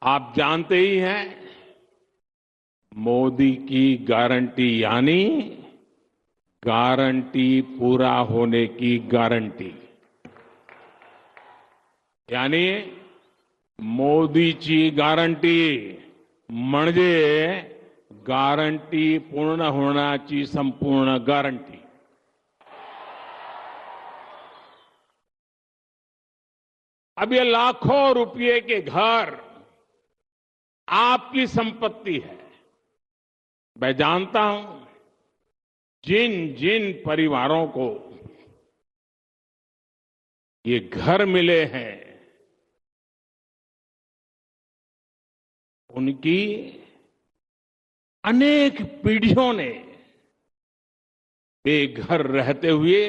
आप जानते ही हैं, मोदी की गारंटी यानी गारंटी पूरा होने की गारंटी। यानी मोदीची गारंटी म्हणजे गारंटी पूर्ण होण्याची संपूर्ण गारंटी। अब ये लाखों रुपए के घर आपकी संपत्ति है। मैं जानता हूं जिन जिन परिवारों को ये घर मिले हैं उनकी अनेक पीढ़ियों ने बेघर रहते हुए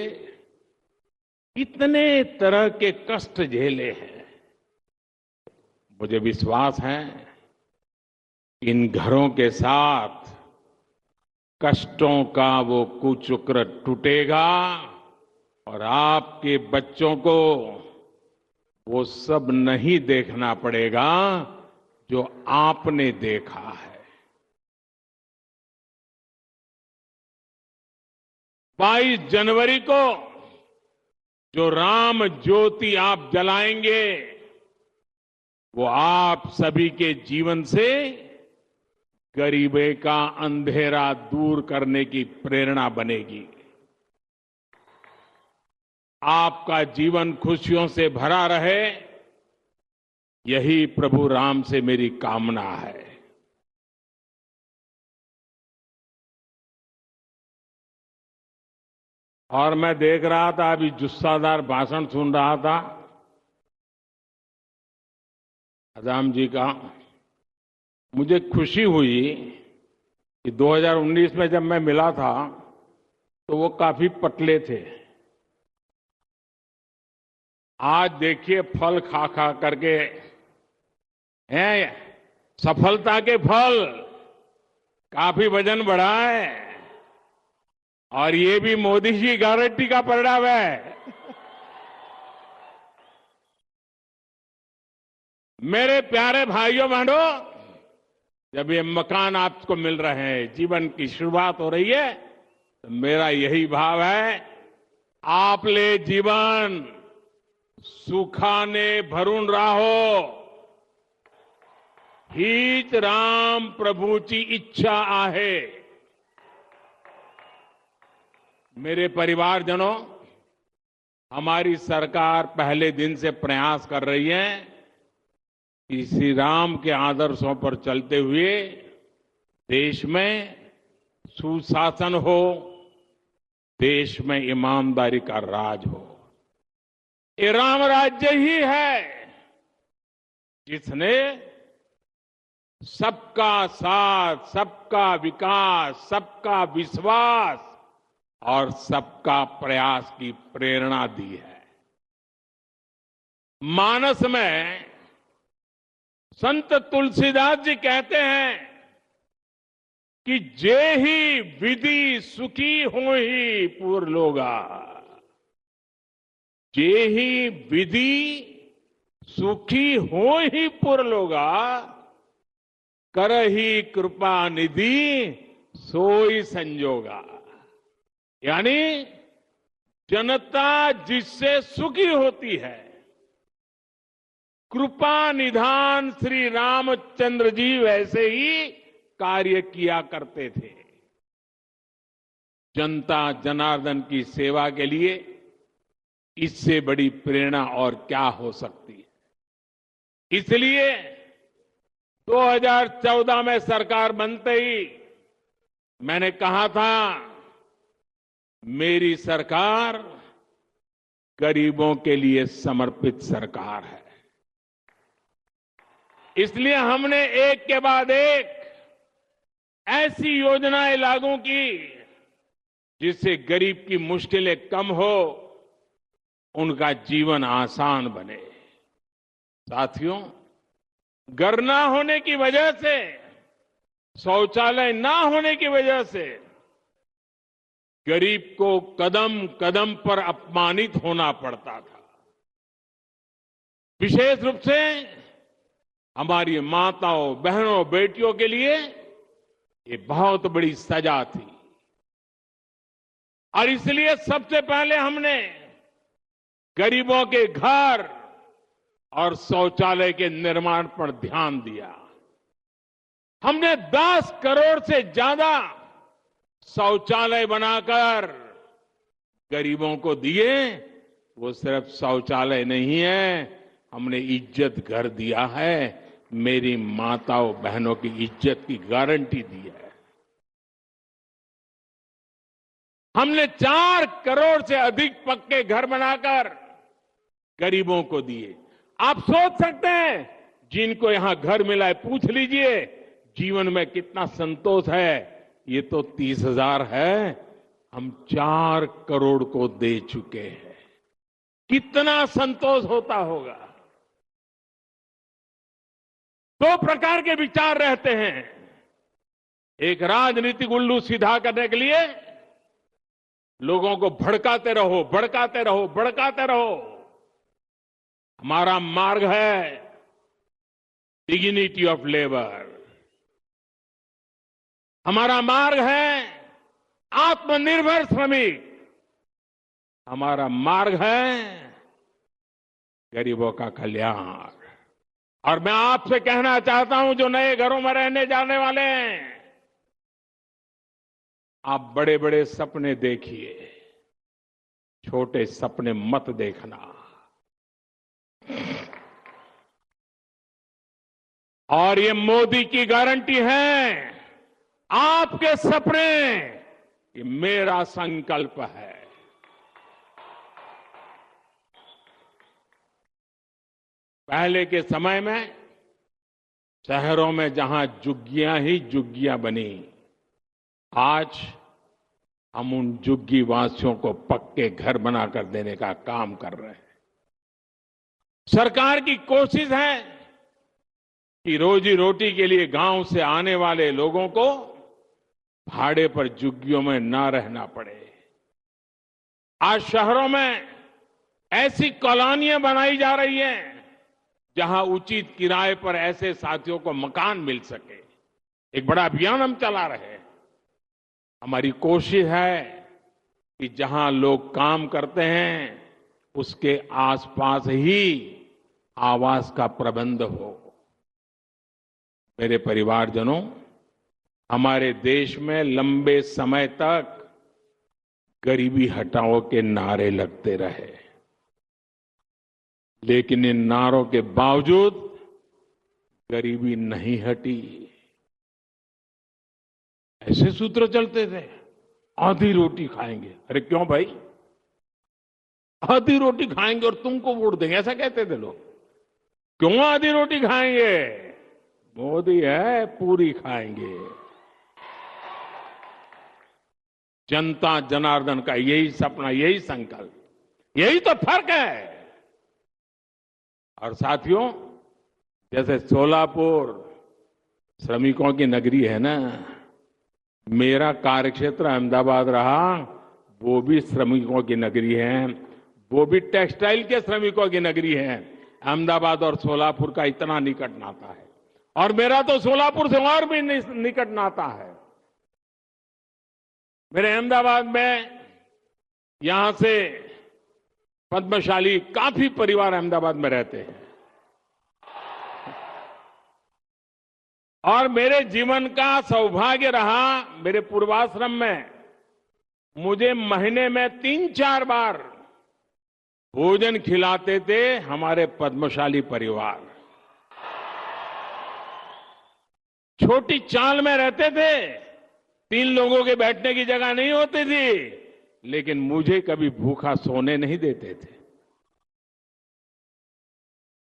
इतने तरह के कष्ट झेले हैं। मुझे विश्वास है इन घरों के साथ कष्टों का वो कुचक्र टूटेगा और आपके बच्चों को वो सब नहीं देखना पड़ेगा जो आपने देखा है। 22 जनवरी को जो राम ज्योति आप जलाएंगे वो आप सभी के जीवन से गरीबी का अंधेरा दूर करने की प्रेरणा बनेगी। आपका जीवन खुशियों से भरा रहे, यही प्रभु राम से मेरी कामना है। और मैं देख रहा था, अभी जुस्सादार भाषण सुन रहा था राम जी का। मुझे खुशी हुई कि 2019 में जब मैं मिला था तो वो काफी पतले थे। आज देखिए फल खा खा करके हैं, सफलता के फल, काफी वजन बढ़ा है और ये भी मोदी जी गारंटी का परिणाम है। मेरे प्यारे भाइयों बहनों, जब ये मकान आपको मिल रहे हैं, जीवन की शुरुआत हो रही है, तो मेरा यही भाव है, आपले जीवन सुखाने भरून राहो, हीच राम प्रभूची इच्छा आहे। मेरे परिवारजनों, हमारी सरकार पहले दिन से प्रयास कर रही है कि श्री राम के आदर्शों पर चलते हुए देश में सुशासन हो, देश में ईमानदारी का राज हो। ये राम राज्य ही है जिसने सबका साथ, सबका विकास, सबका विश्वास और सबका प्रयास की प्रेरणा दी है। मानस में संत तुलसीदास जी कहते हैं कि जे ही विधि सुखी हो ही पूर लोगा, जे ही विधि सुखी हो ही पुर लोगा, कर ही कृपा निधि सोई संजोगा। यानी जनता जिससे सुखी होती है, कृपा निधान श्री रामचंद्र जी वैसे ही कार्य किया करते थे। जनता जनार्दन की सेवा के लिए इससे बड़ी प्रेरणा और क्या हो सकती है। इसलिए 2014 में सरकार बनते ही मैंने कहा था, मेरी सरकार गरीबों के लिए समर्पित सरकार है। इसलिए हमने एक के बाद एक ऐसी योजनाएं लागू की जिससे गरीब की मुश्किलें कम हो, उनका जीवन आसान बने। साथियों, घर ना होने की वजह से, शौचालय ना होने की वजह से गरीब को कदम कदम पर अपमानित होना पड़ता था। विशेष रूप से हमारी माताओं, बहनों, बेटियों के लिए ये बहुत बड़ी सजा थी। और इसलिए सबसे पहले हमने गरीबों के घर और शौचालय के निर्माण पर ध्यान दिया। हमने 10 करोड़ से ज्यादा शौचालय बनाकर गरीबों को दिए। वो सिर्फ शौचालय नहीं है, हमने इज्जत घर दिया है, मेरी माताओं बहनों की इज्जत की गारंटी दी है। हमने 4 करोड़ से अधिक पक्के घर बनाकर गरीबों को दिए। आप सोच सकते हैं, जिनको यहां घर मिला है, पूछ लीजिए जीवन में कितना संतोष है। ये तो 30,000 है, हम 4 करोड़ को दे चुके हैं। कितना संतोष होता होगा। 2 प्रकार के विचार रहते हैं। एक, राजनीतिक उल्लू सीधा करने के लिए लोगों को भड़काते रहो, भड़काते रहो, भड़काते रहो। हमारा मार्ग है डिग्निटी ऑफ लेबर। हमारा मार्ग है आत्मनिर्भर श्रमिक। हमारा मार्ग है गरीबों का कल्याण। और मैं आपसे कहना चाहता हूं, जो नए घरों में रहने जाने वाले हैं, आप बड़े बड़े सपने देखिए, छोटे सपने मत देखना। और ये मोदी की गारंटी है, आपके सपने, ये मेरा संकल्प है। पहले के समय में शहरों में जहां झुग्गियां ही झुग्गियां बनी, आज हम उन झुग्गी वासियों को पक्के घर बनाकर देने का काम कर रहे हैं। सरकार की कोशिश है कि रोजी रोटी के लिए गांव से आने वाले लोगों को भाड़े पर झुग्गियों में ना रहना पड़े। आज शहरों में ऐसी कॉलोनियां बनाई जा रही हैं जहां उचित किराए पर ऐसे साथियों को मकान मिल सके। एक बड़ा अभियान हम चला रहे हैं। हमारी कोशिश है कि जहां लोग काम करते हैं उसके आसपास ही आवास का प्रबंध हो। मेरे परिवारजनों, हमारे देश में लंबे समय तक गरीबी हटाओ के नारे लगते रहे, लेकिन इन नारों के बावजूद गरीबी नहीं हटी। ऐसे सूत्र चलते थे, आधी रोटी खाएंगे। अरे क्यों भाई, आधी रोटी खाएंगे और तुमको वोट देंगे, ऐसा कहते थे लोग। क्यों आधी रोटी खाएंगे, मोदी है पूरी खाएंगे। जनता जनार्दन का यही सपना, यही संकल्प, यही तो फर्क है। और साथियों, जैसे सोलापुर श्रमिकों की नगरी है ना, मेरा कार्यक्षेत्र अहमदाबाद रहा, वो भी श्रमिकों की नगरी है, वो भी टेक्सटाइल के श्रमिकों की नगरी है। अहमदाबाद और सोलापुर का इतना निकट नाता है, और मेरा तो सोलापुर से और भी निकट नाता है। मेरे अहमदाबाद में यहां से पद्मशाली काफी परिवार अहमदाबाद में रहते हैं और मेरे जीवन का सौभाग्य रहा, मेरे पूर्वाश्रम में मुझे महीने में 3-4 बार भोजन खिलाते थे हमारे पद्मशाली परिवार। छोटी चाल में रहते थे, 3 लोगों के बैठने की जगह नहीं होती थी, लेकिन मुझे कभी भूखा सोने नहीं देते थे।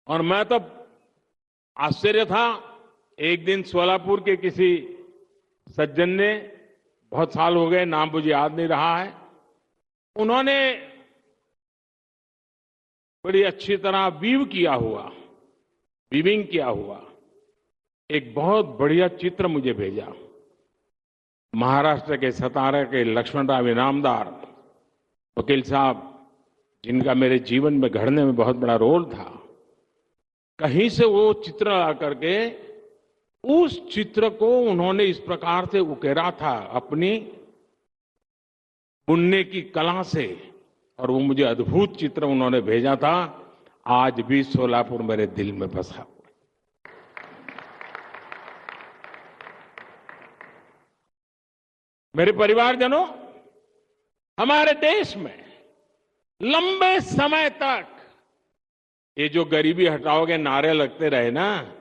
और मैं तो आश्चर्य था, एक दिन सोलापुर के किसी सज्जन ने, बहुत साल हो गए, नाम मुझे याद नहीं रहा है, उन्होंने बड़ी अच्छी तरह वीविंग किया हुआ एक बहुत बढ़िया चित्र मुझे भेजा। महाराष्ट्र के सतारा के लक्ष्मणराव इनामदार वकील साहब, जिनका मेरे जीवन में घड़ने में बहुत बड़ा रोल था, कहीं से वो चित्र ला करके उस चित्र को उन्होंने इस प्रकार से उकेरा था अपनी बुनने की कला से, और वो मुझे अद्भुत चित्र उन्होंने भेजा था। आज भी सोलापुर मेरे दिल में बसा। मेरे परिवारजनों, हमारे देश में लंबे समय तक ये जो गरीबी हटाओगे नारे लगते रहे ना,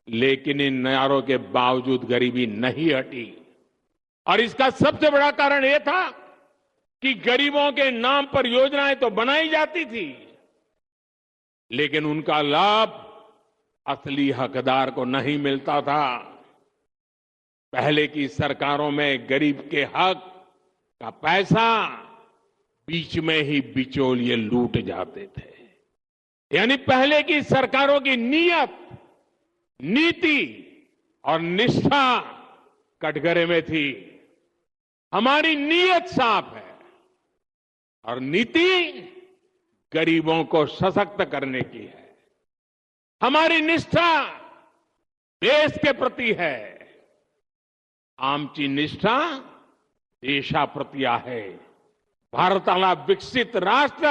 लेकिन इन नारों के बावजूद गरीबी नहीं हटी। और इसका सबसे बड़ा कारण यह था कि गरीबों के नाम पर योजनाएं तो बनाई जाती थी, लेकिन उनका लाभ असली हकदार को नहीं मिलता था। पहले की सरकारों में गरीब के हक का पैसा बीच में ही बिचौलिए लूट जाते थे। यानी पहले की सरकारों की नीयत, नीति और निष्ठा कटघरे में थी। हमारी नीयत साफ है और नीति गरीबों को सशक्त करने की है। हमारी निष्ठा देश के प्रति है। आमची निष्ठा देशाप्रती आहे। भारताला विकसित राष्ट्र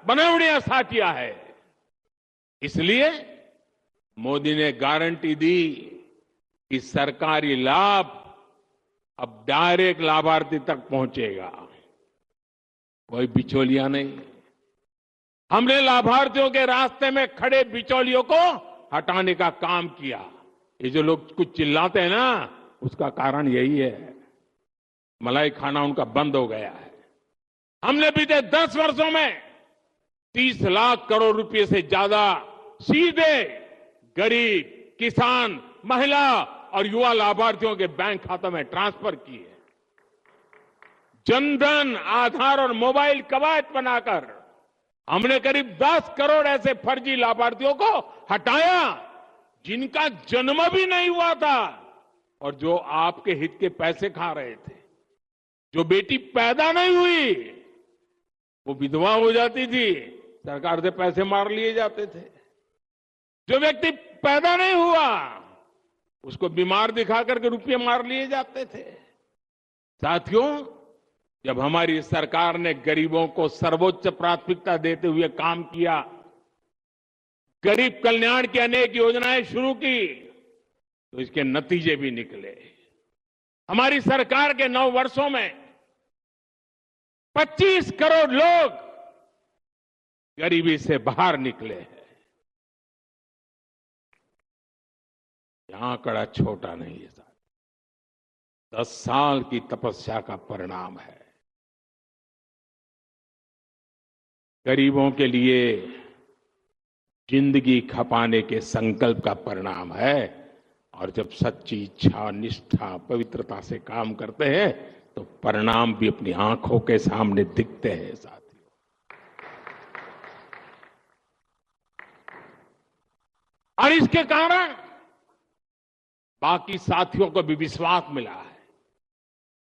बनवण्यासाठी आहे। इसलिए मोदी ने गारंटी दी कि सरकारी लाभ अब डायरेक्ट लाभार्थी तक पहुंचेगा, कोई बिचौलिया नहीं। हमने लाभार्थियों के रास्ते में खड़े बिचौलियों को हटाने का काम किया। ये जो लोग कुछ चिल्लाते हैं ना, उसका कारण यही है, मलाई खाना उनका बंद हो गया है। हमने बीते 10 वर्षों में 30 लाख करोड़ रुपए से ज्यादा सीधे गरीब, किसान, महिला और युवा लाभार्थियों के बैंक खातों में ट्रांसफर किए। जनधन, आधार और मोबाइल कवायद बनाकर हमने करीब 10 करोड़ ऐसे फर्जी लाभार्थियों को हटाया जिनका जन्म भी नहीं हुआ था और जो आपके हित के पैसे खा रहे थे। जो बेटी पैदा नहीं हुई वो विधवा हो जाती थी, सरकार से पैसे मार लिए जाते थे। जो व्यक्ति पैदा नहीं हुआ उसको बीमार दिखा करके रुपये मार लिए जाते थे। साथियों, जब हमारी सरकार ने गरीबों को सर्वोच्च प्राथमिकता देते हुए काम किया, गरीब कल्याण की अनेक योजनाएं शुरू की, तो इसके नतीजे भी निकले। हमारी सरकार के 9 वर्षों में 25 करोड़ लोग गरीबी से बाहर निकले हैं। यह आंकड़ा छोटा नहीं है, 10 साल की तपस्या का परिणाम है। गरीबों के लिए जिंदगी खपाने के संकल्प का परिणाम है। और जब सच्ची इच्छा, निष्ठा, पवित्रता से काम करते हैं तो परिणाम भी अपनी आंखों के सामने दिखते हैं। साथियों, और इसके कारण बाकी साथियों को भी विश्वास मिला है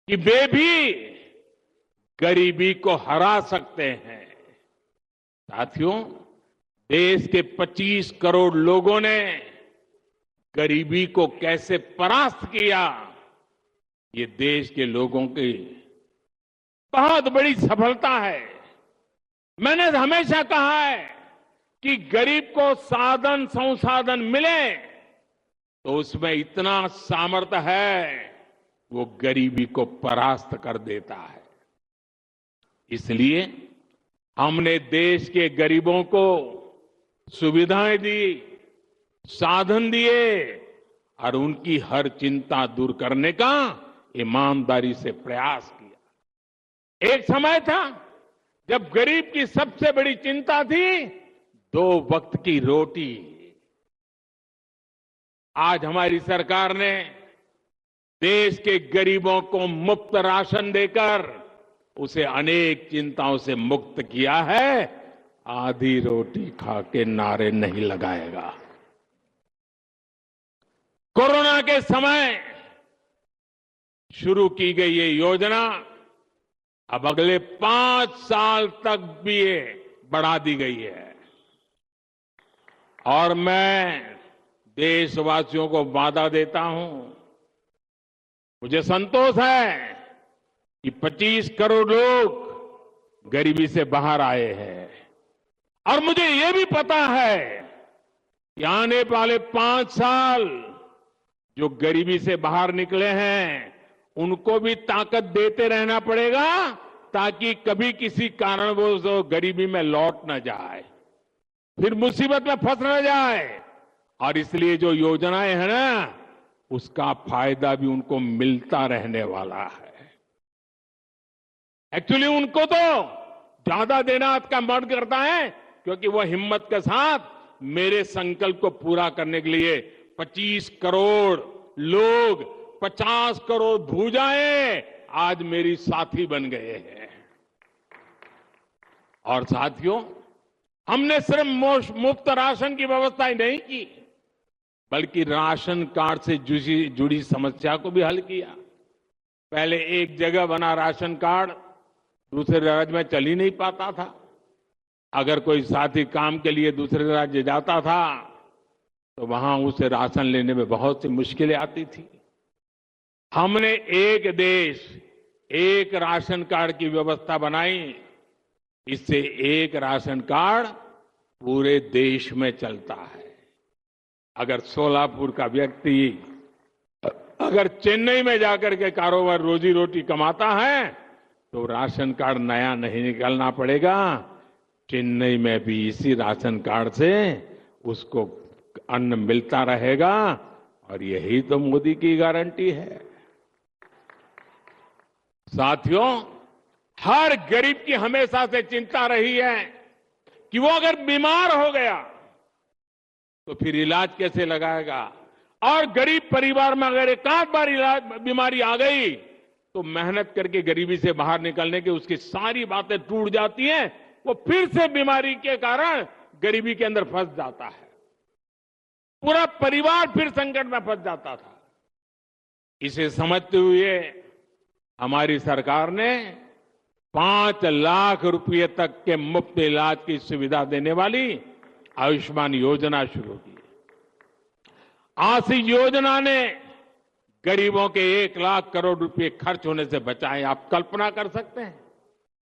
कि वे भी गरीबी को हरा सकते हैं। साथियों, देश के 25 करोड़ लोगों ने गरीबी को कैसे परास्त किया, ये देश के लोगों की बहुत बड़ी सफलता है। मैंने हमेशा कहा है कि गरीब को साधन संसाधन मिले तो उसमें इतना सामर्थ्य है वो गरीबी को परास्त कर देता है। इसलिए हमने देश के गरीबों को सुविधाएं दी, साधन दिए और उनकी हर चिंता दूर करने का ईमानदारी से प्रयास किया। एक समय था जब गरीब की सबसे बड़ी चिंता थी 2 वक्त की रोटी। आज हमारी सरकार ने देश के गरीबों को मुफ्त राशन देकर उसे अनेक चिंताओं से मुक्त किया है। आधी रोटी खा के नारे नहीं लगाएगा। कोरोना के समय शुरू की गई ये योजना अब अगले 5 साल तक भी ये बढ़ा दी गई है और मैं देशवासियों को वादा देता हूं, मुझे संतोष है कि 25 करोड़ लोग गरीबी से बाहर आए हैं और मुझे ये भी पता है कि आने वाले 5 साल जो गरीबी से बाहर निकले हैं उनको भी ताकत देते रहना पड़ेगा ताकि कभी किसी कारणवश गरीबी में लौट न जाए, फिर मुसीबत में फंस न जाए। और इसलिए जो योजनाएं हैं ना उसका फायदा भी उनको मिलता रहने वाला है। एक्चुअली उनको तो ज्यादा देना का मन करता है क्योंकि वो हिम्मत के साथ मेरे संकल्प को पूरा करने के लिए 25 करोड़ लोग, 50 करोड़ भुजाएं आज मेरी साथी बन गए हैं। और साथियों, हमने सिर्फ मुफ्त राशन की व्यवस्था ही नहीं की बल्कि राशन कार्ड से जुड़ी समस्या को भी हल किया। पहले एक जगह बना राशन कार्ड दूसरे राज्य में चल ही नहीं पाता था। अगर कोई साथी काम के लिए दूसरे राज्य जाता था तो वहां उसे राशन लेने में बहुत सी मुश्किलें आती थी। हमने एक देश एक राशन कार्ड की व्यवस्था बनाई। इससे एक राशन कार्ड पूरे देश में चलता है। अगर सोलापुर का व्यक्ति अगर चेन्नई में जाकर के कारोबार रोजी रोटी कमाता है तो राशन कार्ड नया नहीं निकालना पड़ेगा। चेन्नई में भी इसी राशन कार्ड से उसको अन्न मिलता रहेगा और यही तो मोदी की गारंटी है। साथियों, हर गरीब की हमेशा से चिंता रही है कि वो अगर बीमार हो गया तो फिर इलाज कैसे लगाएगा। और गरीब परिवार में अगर एक आध बार बीमारी आ गई तो मेहनत करके गरीबी से बाहर निकलने की उसकी सारी बातें टूट जाती हैं। वो फिर से बीमारी के कारण गरीबी के अंदर फंस जाता है। पूरा परिवार फिर संकट में फंस जाता था। इसे समझते हुए हमारी सरकार ने 5 लाख रुपए तक के मुफ्त इलाज की सुविधा देने वाली आयुष्मान योजना शुरू की। आज इस योजना ने गरीबों के 1 लाख करोड़ रुपए खर्च होने से बचाए। आप कल्पना कर सकते हैं,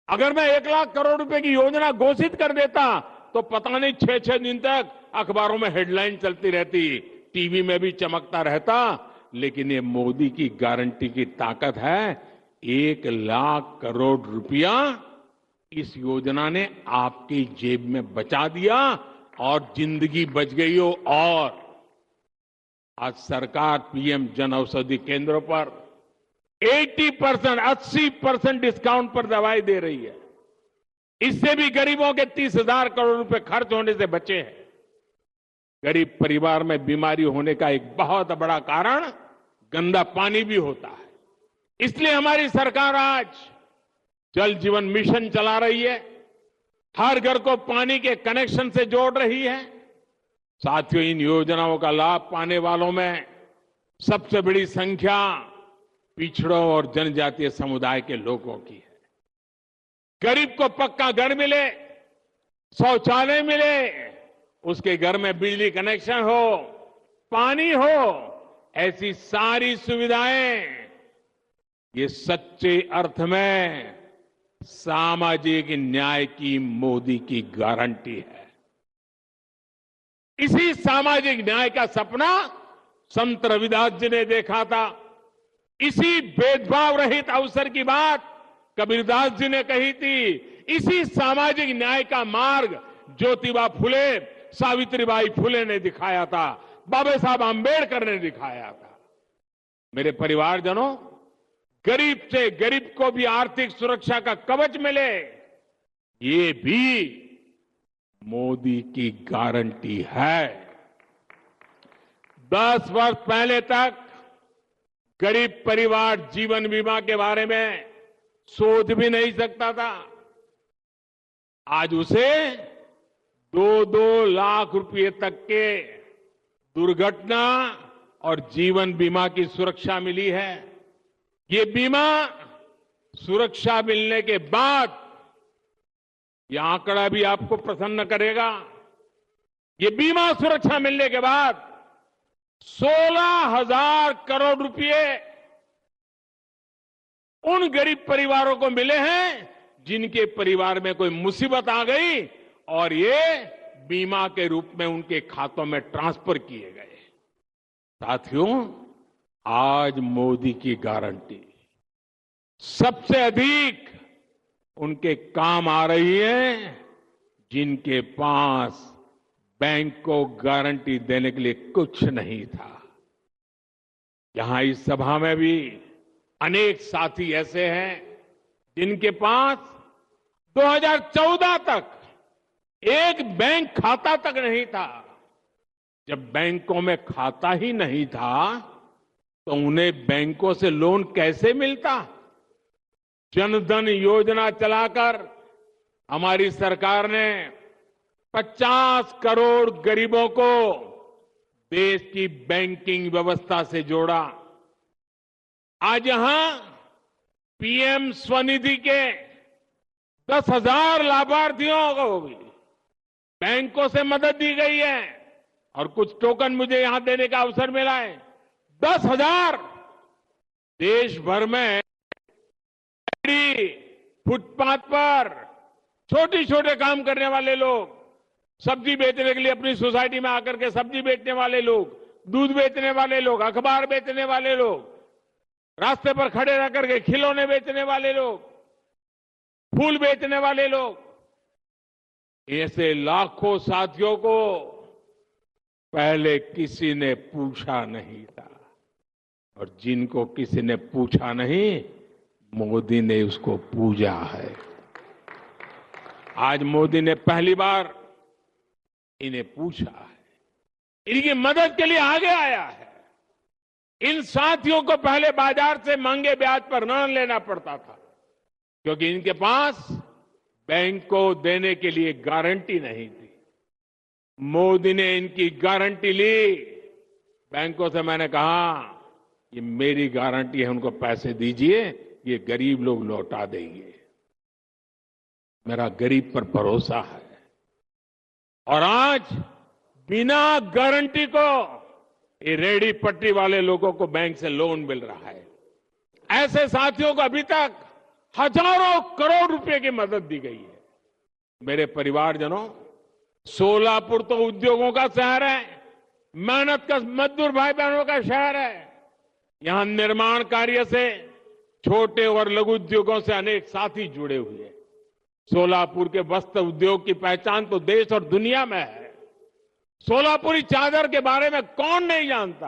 अगर मैं 1 लाख करोड़ रुपए की योजना घोषित कर देता तो पता नहीं 6-6 दिन तक अखबारों में हेडलाइन चलती रहती, टीवी में भी चमकता रहता। लेकिन ये मोदी की गारंटी की ताकत है। 1 लाख करोड़ रुपया इस योजना ने आपकी जेब में बचा दिया और जिंदगी बच गई हो। और आज सरकार पीएम जन औषधि केंद्रों पर 80% डिस्काउंट पर दवाई दे रही है। इससे भी गरीबों के 30,000 करोड़ रुपए खर्च होने से बचे हैं। गरीब परिवार में बीमारी होने का एक बहुत बड़ा कारण गंदा पानी भी होता है। इसलिए हमारी सरकार आज जल जीवन मिशन चला रही है, हर घर को पानी के कनेक्शन से जोड़ रही है। साथियों, इन योजनाओं का लाभ पाने वालों में सबसे बड़ी संख्या पिछड़ों और जनजातीय समुदाय के लोगों की है। गरीब को पक्का घर मिले, शौचालय मिले, उसके घर में बिजली कनेक्शन हो, पानी हो, ऐसी सारी सुविधाएं ये सच्चे अर्थ में सामाजिक न्याय की मोदी की गारंटी है। इसी सामाजिक न्याय का सपना संत रविदास जी ने देखा था। इसी भेदभाव रहित अवसर की बात कबीरदास जी ने कही थी। इसी सामाजिक न्याय का मार्ग ज्योतिबा फुले, सावित्रीबाई फुले ने दिखाया था, बाबा साहब आंबेडकर ने दिखाया था। मेरे परिवारजनों, गरीब से गरीब को भी आर्थिक सुरक्षा का कवच मिले, ये भी मोदी की गारंटी है। 10 वर्ष पहले तक गरीब परिवार जीवन बीमा के बारे में सोच भी नहीं सकता था। आज उसे 2-2 लाख रुपए तक के दुर्घटना और जीवन बीमा की सुरक्षा मिली है। ये बीमा सुरक्षा मिलने के बाद, ये आंकड़ा भी आपको प्रसन्न करेगा, ये बीमा सुरक्षा मिलने के बाद 16,000 करोड़ रुपए उन गरीब परिवारों को मिले हैं जिनके परिवार में कोई मुसीबत आ गई और ये बीमा के रूप में उनके खातों में ट्रांसफर किए गए। साथियों, आज मोदी की गारंटी सबसे अधिक उनके काम आ रही है जिनके पास बैंक को गारंटी देने के लिए कुछ नहीं था। यहां इस सभा में भी अनेक साथी ऐसे हैं जिनके पास 2014 तक एक बैंक खाता तक नहीं था। जब बैंकों में खाता ही नहीं था तो उन्हें बैंकों से लोन कैसे मिलता? जनधन योजना चलाकर हमारी सरकार ने 50 करोड़ गरीबों को देश की बैंकिंग व्यवस्था से जोड़ा। आज यहां पीएम स्वनिधि के 10,000 लाभार्थियों को भी बैंकों से मदद दी गई है और कुछ टोकन मुझे यहां देने का अवसर मिला है। 10,000 देश भर में फुटपाथ पर छोटे छोटे काम करने वाले लोग, सब्जी बेचने के लिए अपनी सोसाइटी में आकर के सब्जी बेचने वाले लोग, दूध बेचने वाले लोग, अखबार बेचने वाले लोग, रास्ते पर खड़े रह करके खिलौने बेचने वाले लोग, फूल बेचने वाले लोग, ऐसे लाखों साथियों को पहले किसी ने पूछा नहीं था और जिनको किसी ने पूछा नहीं, मोदी ने उसको पूजा है। आज मोदी ने पहली बार इन्हें पूछा है, इनकी मदद के लिए आगे आया है। इन साथियों को पहले बाजार से महंगे ब्याज पर ऋण लेना पड़ता था क्योंकि इनके पास बैंक को देने के लिए गारंटी नहीं थी। मोदी ने इनकी गारंटी ली। बैंकों से मैंने कहा, ये मेरी गारंटी है, उनको पैसे दीजिए, ये गरीब लोग लौटा देंगे। मेरा गरीब पर भरोसा है। और आज बिना गारंटी को ये रेहड़ी पट्टी वाले लोगों को बैंक से लोन मिल रहा है। ऐसे साथियों को अभी तक हजारों करोड़ रुपए की मदद दी गई है। मेरे परिवारजनों, सोलापुर तो उद्योगों का शहर है, मेहनत का मजदूर भाई बहनों का शहर है। यहां निर्माण कार्य से छोटे और लघु उद्योगों से अनेक साथी जुड़े हुए हैं। सोलापुर के वस्त्र उद्योग की पहचान तो देश और दुनिया में है। सोलापुरी चादर के बारे में कौन नहीं जानता?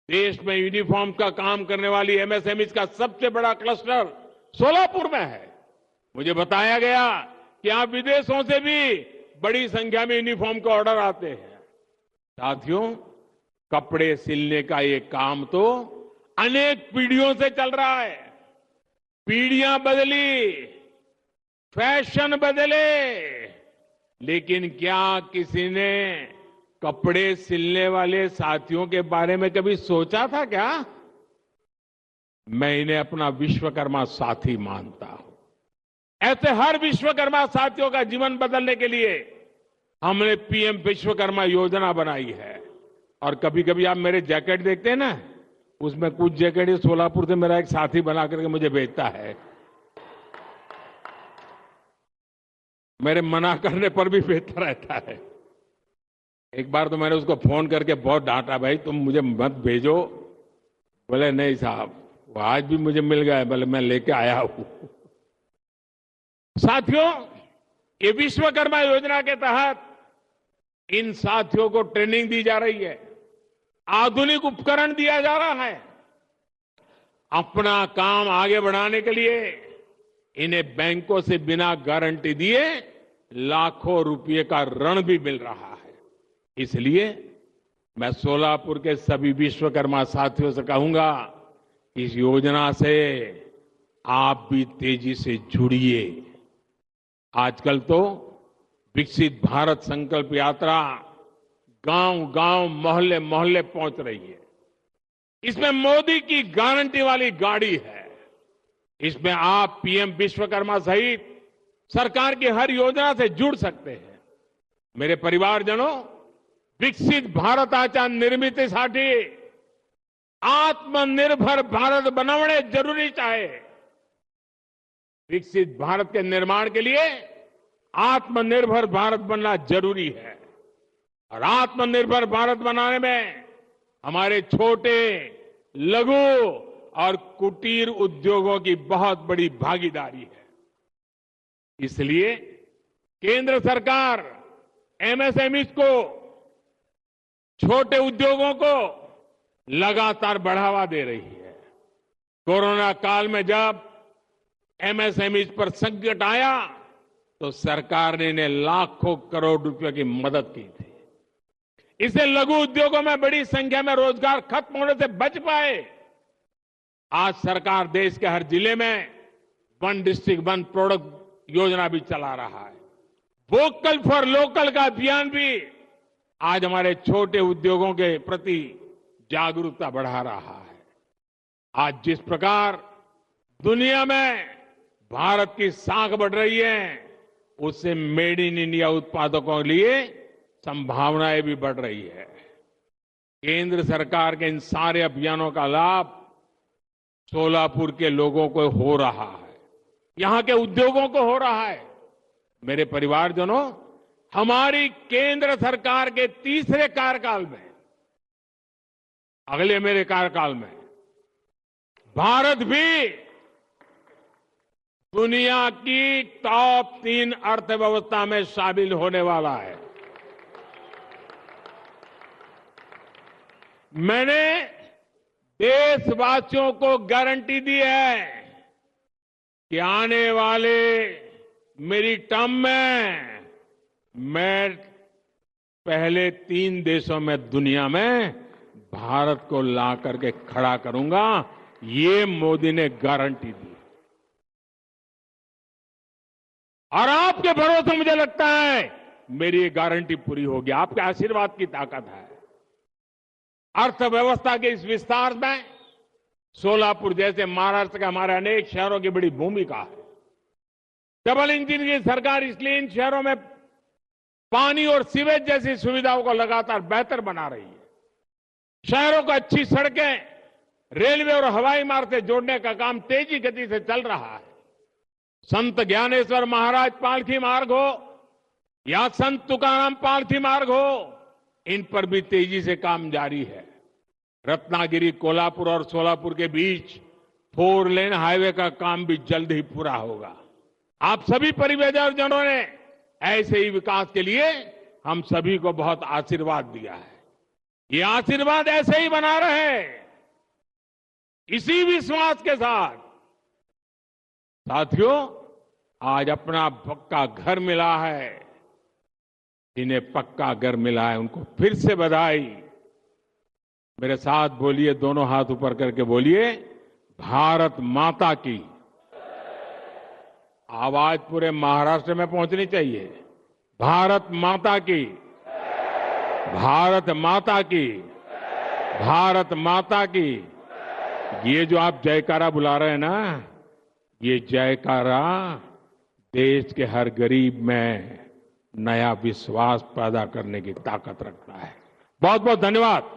देश में यूनिफॉर्म का काम करने वाली एमएसएमई का सबसे बड़ा क्लस्टर सोलापुर में है। मुझे बताया गया कि यहां विदेशों से भी बड़ी संख्या में यूनिफॉर्म के ऑर्डर आते हैं। साथियों, कपड़े सिलने का ये काम तो अनेक पीढ़ियों से चल रहा है। पीढ़ियां बदली, फैशन बदले, लेकिन क्या किसी ने कपड़े सिलने वाले साथियों के बारे में कभी सोचा था क्या? मैं इन्हें अपना विश्वकर्मा साथी मानता हूं। ऐसे हर विश्वकर्मा साथियों का जीवन बदलने के लिए हमने पीएम विश्वकर्मा योजना बनाई है। और कभी कभी आप मेरे जैकेट देखते हैं ना, उसमें कुछ जैकेट सोलापुर से मेरा एक साथी बना करके मुझे भेजता है। मेरे मना करने पर भी बेहतर रहता है। एक बार तो मैंने उसको फोन करके बहुत डांटा, भाई तुम मुझे मत भेजो। बोले नहीं साहब, वो आज भी मुझे मिल गया, बोले मैं लेके आया हूं। साथियों, ये विश्वकर्मा योजना के तहत इन साथियों को ट्रेनिंग दी जा रही है, आधुनिक उपकरण दिया जा रहा है। अपना काम आगे बढ़ाने के लिए इन्हें बैंकों से बिना गारंटी दिए लाखों रुपए का ऋण भी मिल रहा है। इसलिए मैं सोलापुर के सभी विश्वकर्मा साथियों से कहूंगा, इस योजना से आप भी तेजी से जुड़िए। आजकल तो विकसित भारत संकल्प यात्रा गांव-गांव, मोहल्ले-मोहल्ले पहुंच रही है। इसमें मोदी की गारंटी वाली गाड़ी है। इसमें आप पीएम विश्वकर्मा सहित सरकार की हर योजना से जुड़ सकते हैं। मेरे परिवारजनों, विकसित भारताच्या निर्मितीसाठी आत्मनिर्भर भारत बनवणे जरूरी आहे। विकसित भारत के निर्माण के लिए आत्मनिर्भर भारत बनना जरूरी है। और आत्मनिर्भर भारत बनाने में हमारे छोटे, लघु और कुटीर उद्योगों की बहुत बड़ी भागीदारी है। इसलिए केंद्र सरकार एमएसएमई को, छोटे उद्योगों को लगातार बढ़ावा दे रही है। कोरोना काल में जब एमएसएमई पर संकट आया तो सरकार ने इन्हें लाखों करोड़ रुपए की मदद की थी। इससे लघु उद्योगों में बड़ी संख्या में रोजगार खत्म होने से बच पाए। आज सरकार देश के हर जिले में वन डिस्ट्रिक्ट वन प्रोडक्ट योजना भी चला रहा है। वोकल फॉर लोकल का अभियान भी आज हमारे छोटे उद्योगों के प्रति जागरूकता बढ़ा रहा है। आज जिस प्रकार दुनिया में भारत की साख बढ़ रही है, उससे मेड इन इंडिया उत्पादकों के लिए संभावनाएं भी बढ़ रही है। केंद्र सरकार के इन सारे अभियानों का लाभ सोलापुर के लोगों को हो रहा है, यहां के उद्योगों को हो रहा है। मेरे परिवारजनों, हमारी केंद्र सरकार के तीसरे कार्यकाल में, अगले मेरे कार्यकाल में, भारत भी दुनिया की टॉप 3 अर्थव्यवस्था में शामिल होने वाला है। मैंने देशवासियों को गारंटी दी है कि आने वाले मेरी टर्म में मैं पहले 3 देशों में दुनिया में भारत को ला करके खड़ा करूंगा। ये मोदी ने गारंटी दी और आपके भरोसे मुझे लगता है मेरी ये गारंटी पूरी होगी। आपके आशीर्वाद की ताकत है। अर्थव्यवस्था के इस विस्तार में सोलापुर जैसे महाराष्ट्र के हमारे अनेक शहरों की बड़ी भूमिका है। डबल इंजन की सरकार इसलिए इन शहरों में पानी और सीवेज जैसी सुविधाओं को लगातार बेहतर बना रही है। शहरों को अच्छी सड़कें, रेलवे और हवाई मार्ग से जोड़ने का काम तेजी गति से चल रहा है। संत ज्ञानेश्वर महाराज पालकी मार्ग हो या संत तुकाराम पालकी मार्ग हो, इन पर भी तेजी से काम जारी है। रत्नागिरी, कोल्हापुर और सोलापुर के बीच 4 लेन हाईवे का काम भी जल्द ही पूरा होगा। आप सभी परिवारजनों ने ऐसे ही विकास के लिए हम सभी को बहुत आशीर्वाद दिया है। ये आशीर्वाद ऐसे ही बना रहे। इसी विश्वास के साथ साथियों, आज अपना पक्का घर मिला है, जिन्हें पक्का घर मिला है उनको फिर से बधाई। मेरे साथ बोलिए, दोनों हाथ ऊपर करके बोलिए, भारत माता की। आवाज पूरे महाराष्ट्र में पहुंचनी चाहिए। भारत माता की, भारत माता की, भारत माता की। ये जो आप जयकारा बुला रहे हैं ना, ये जयकारा देश के हर गरीब में नया विश्वास पैदा करने की ताकत रखता है। बहुत बहुत धन्यवाद।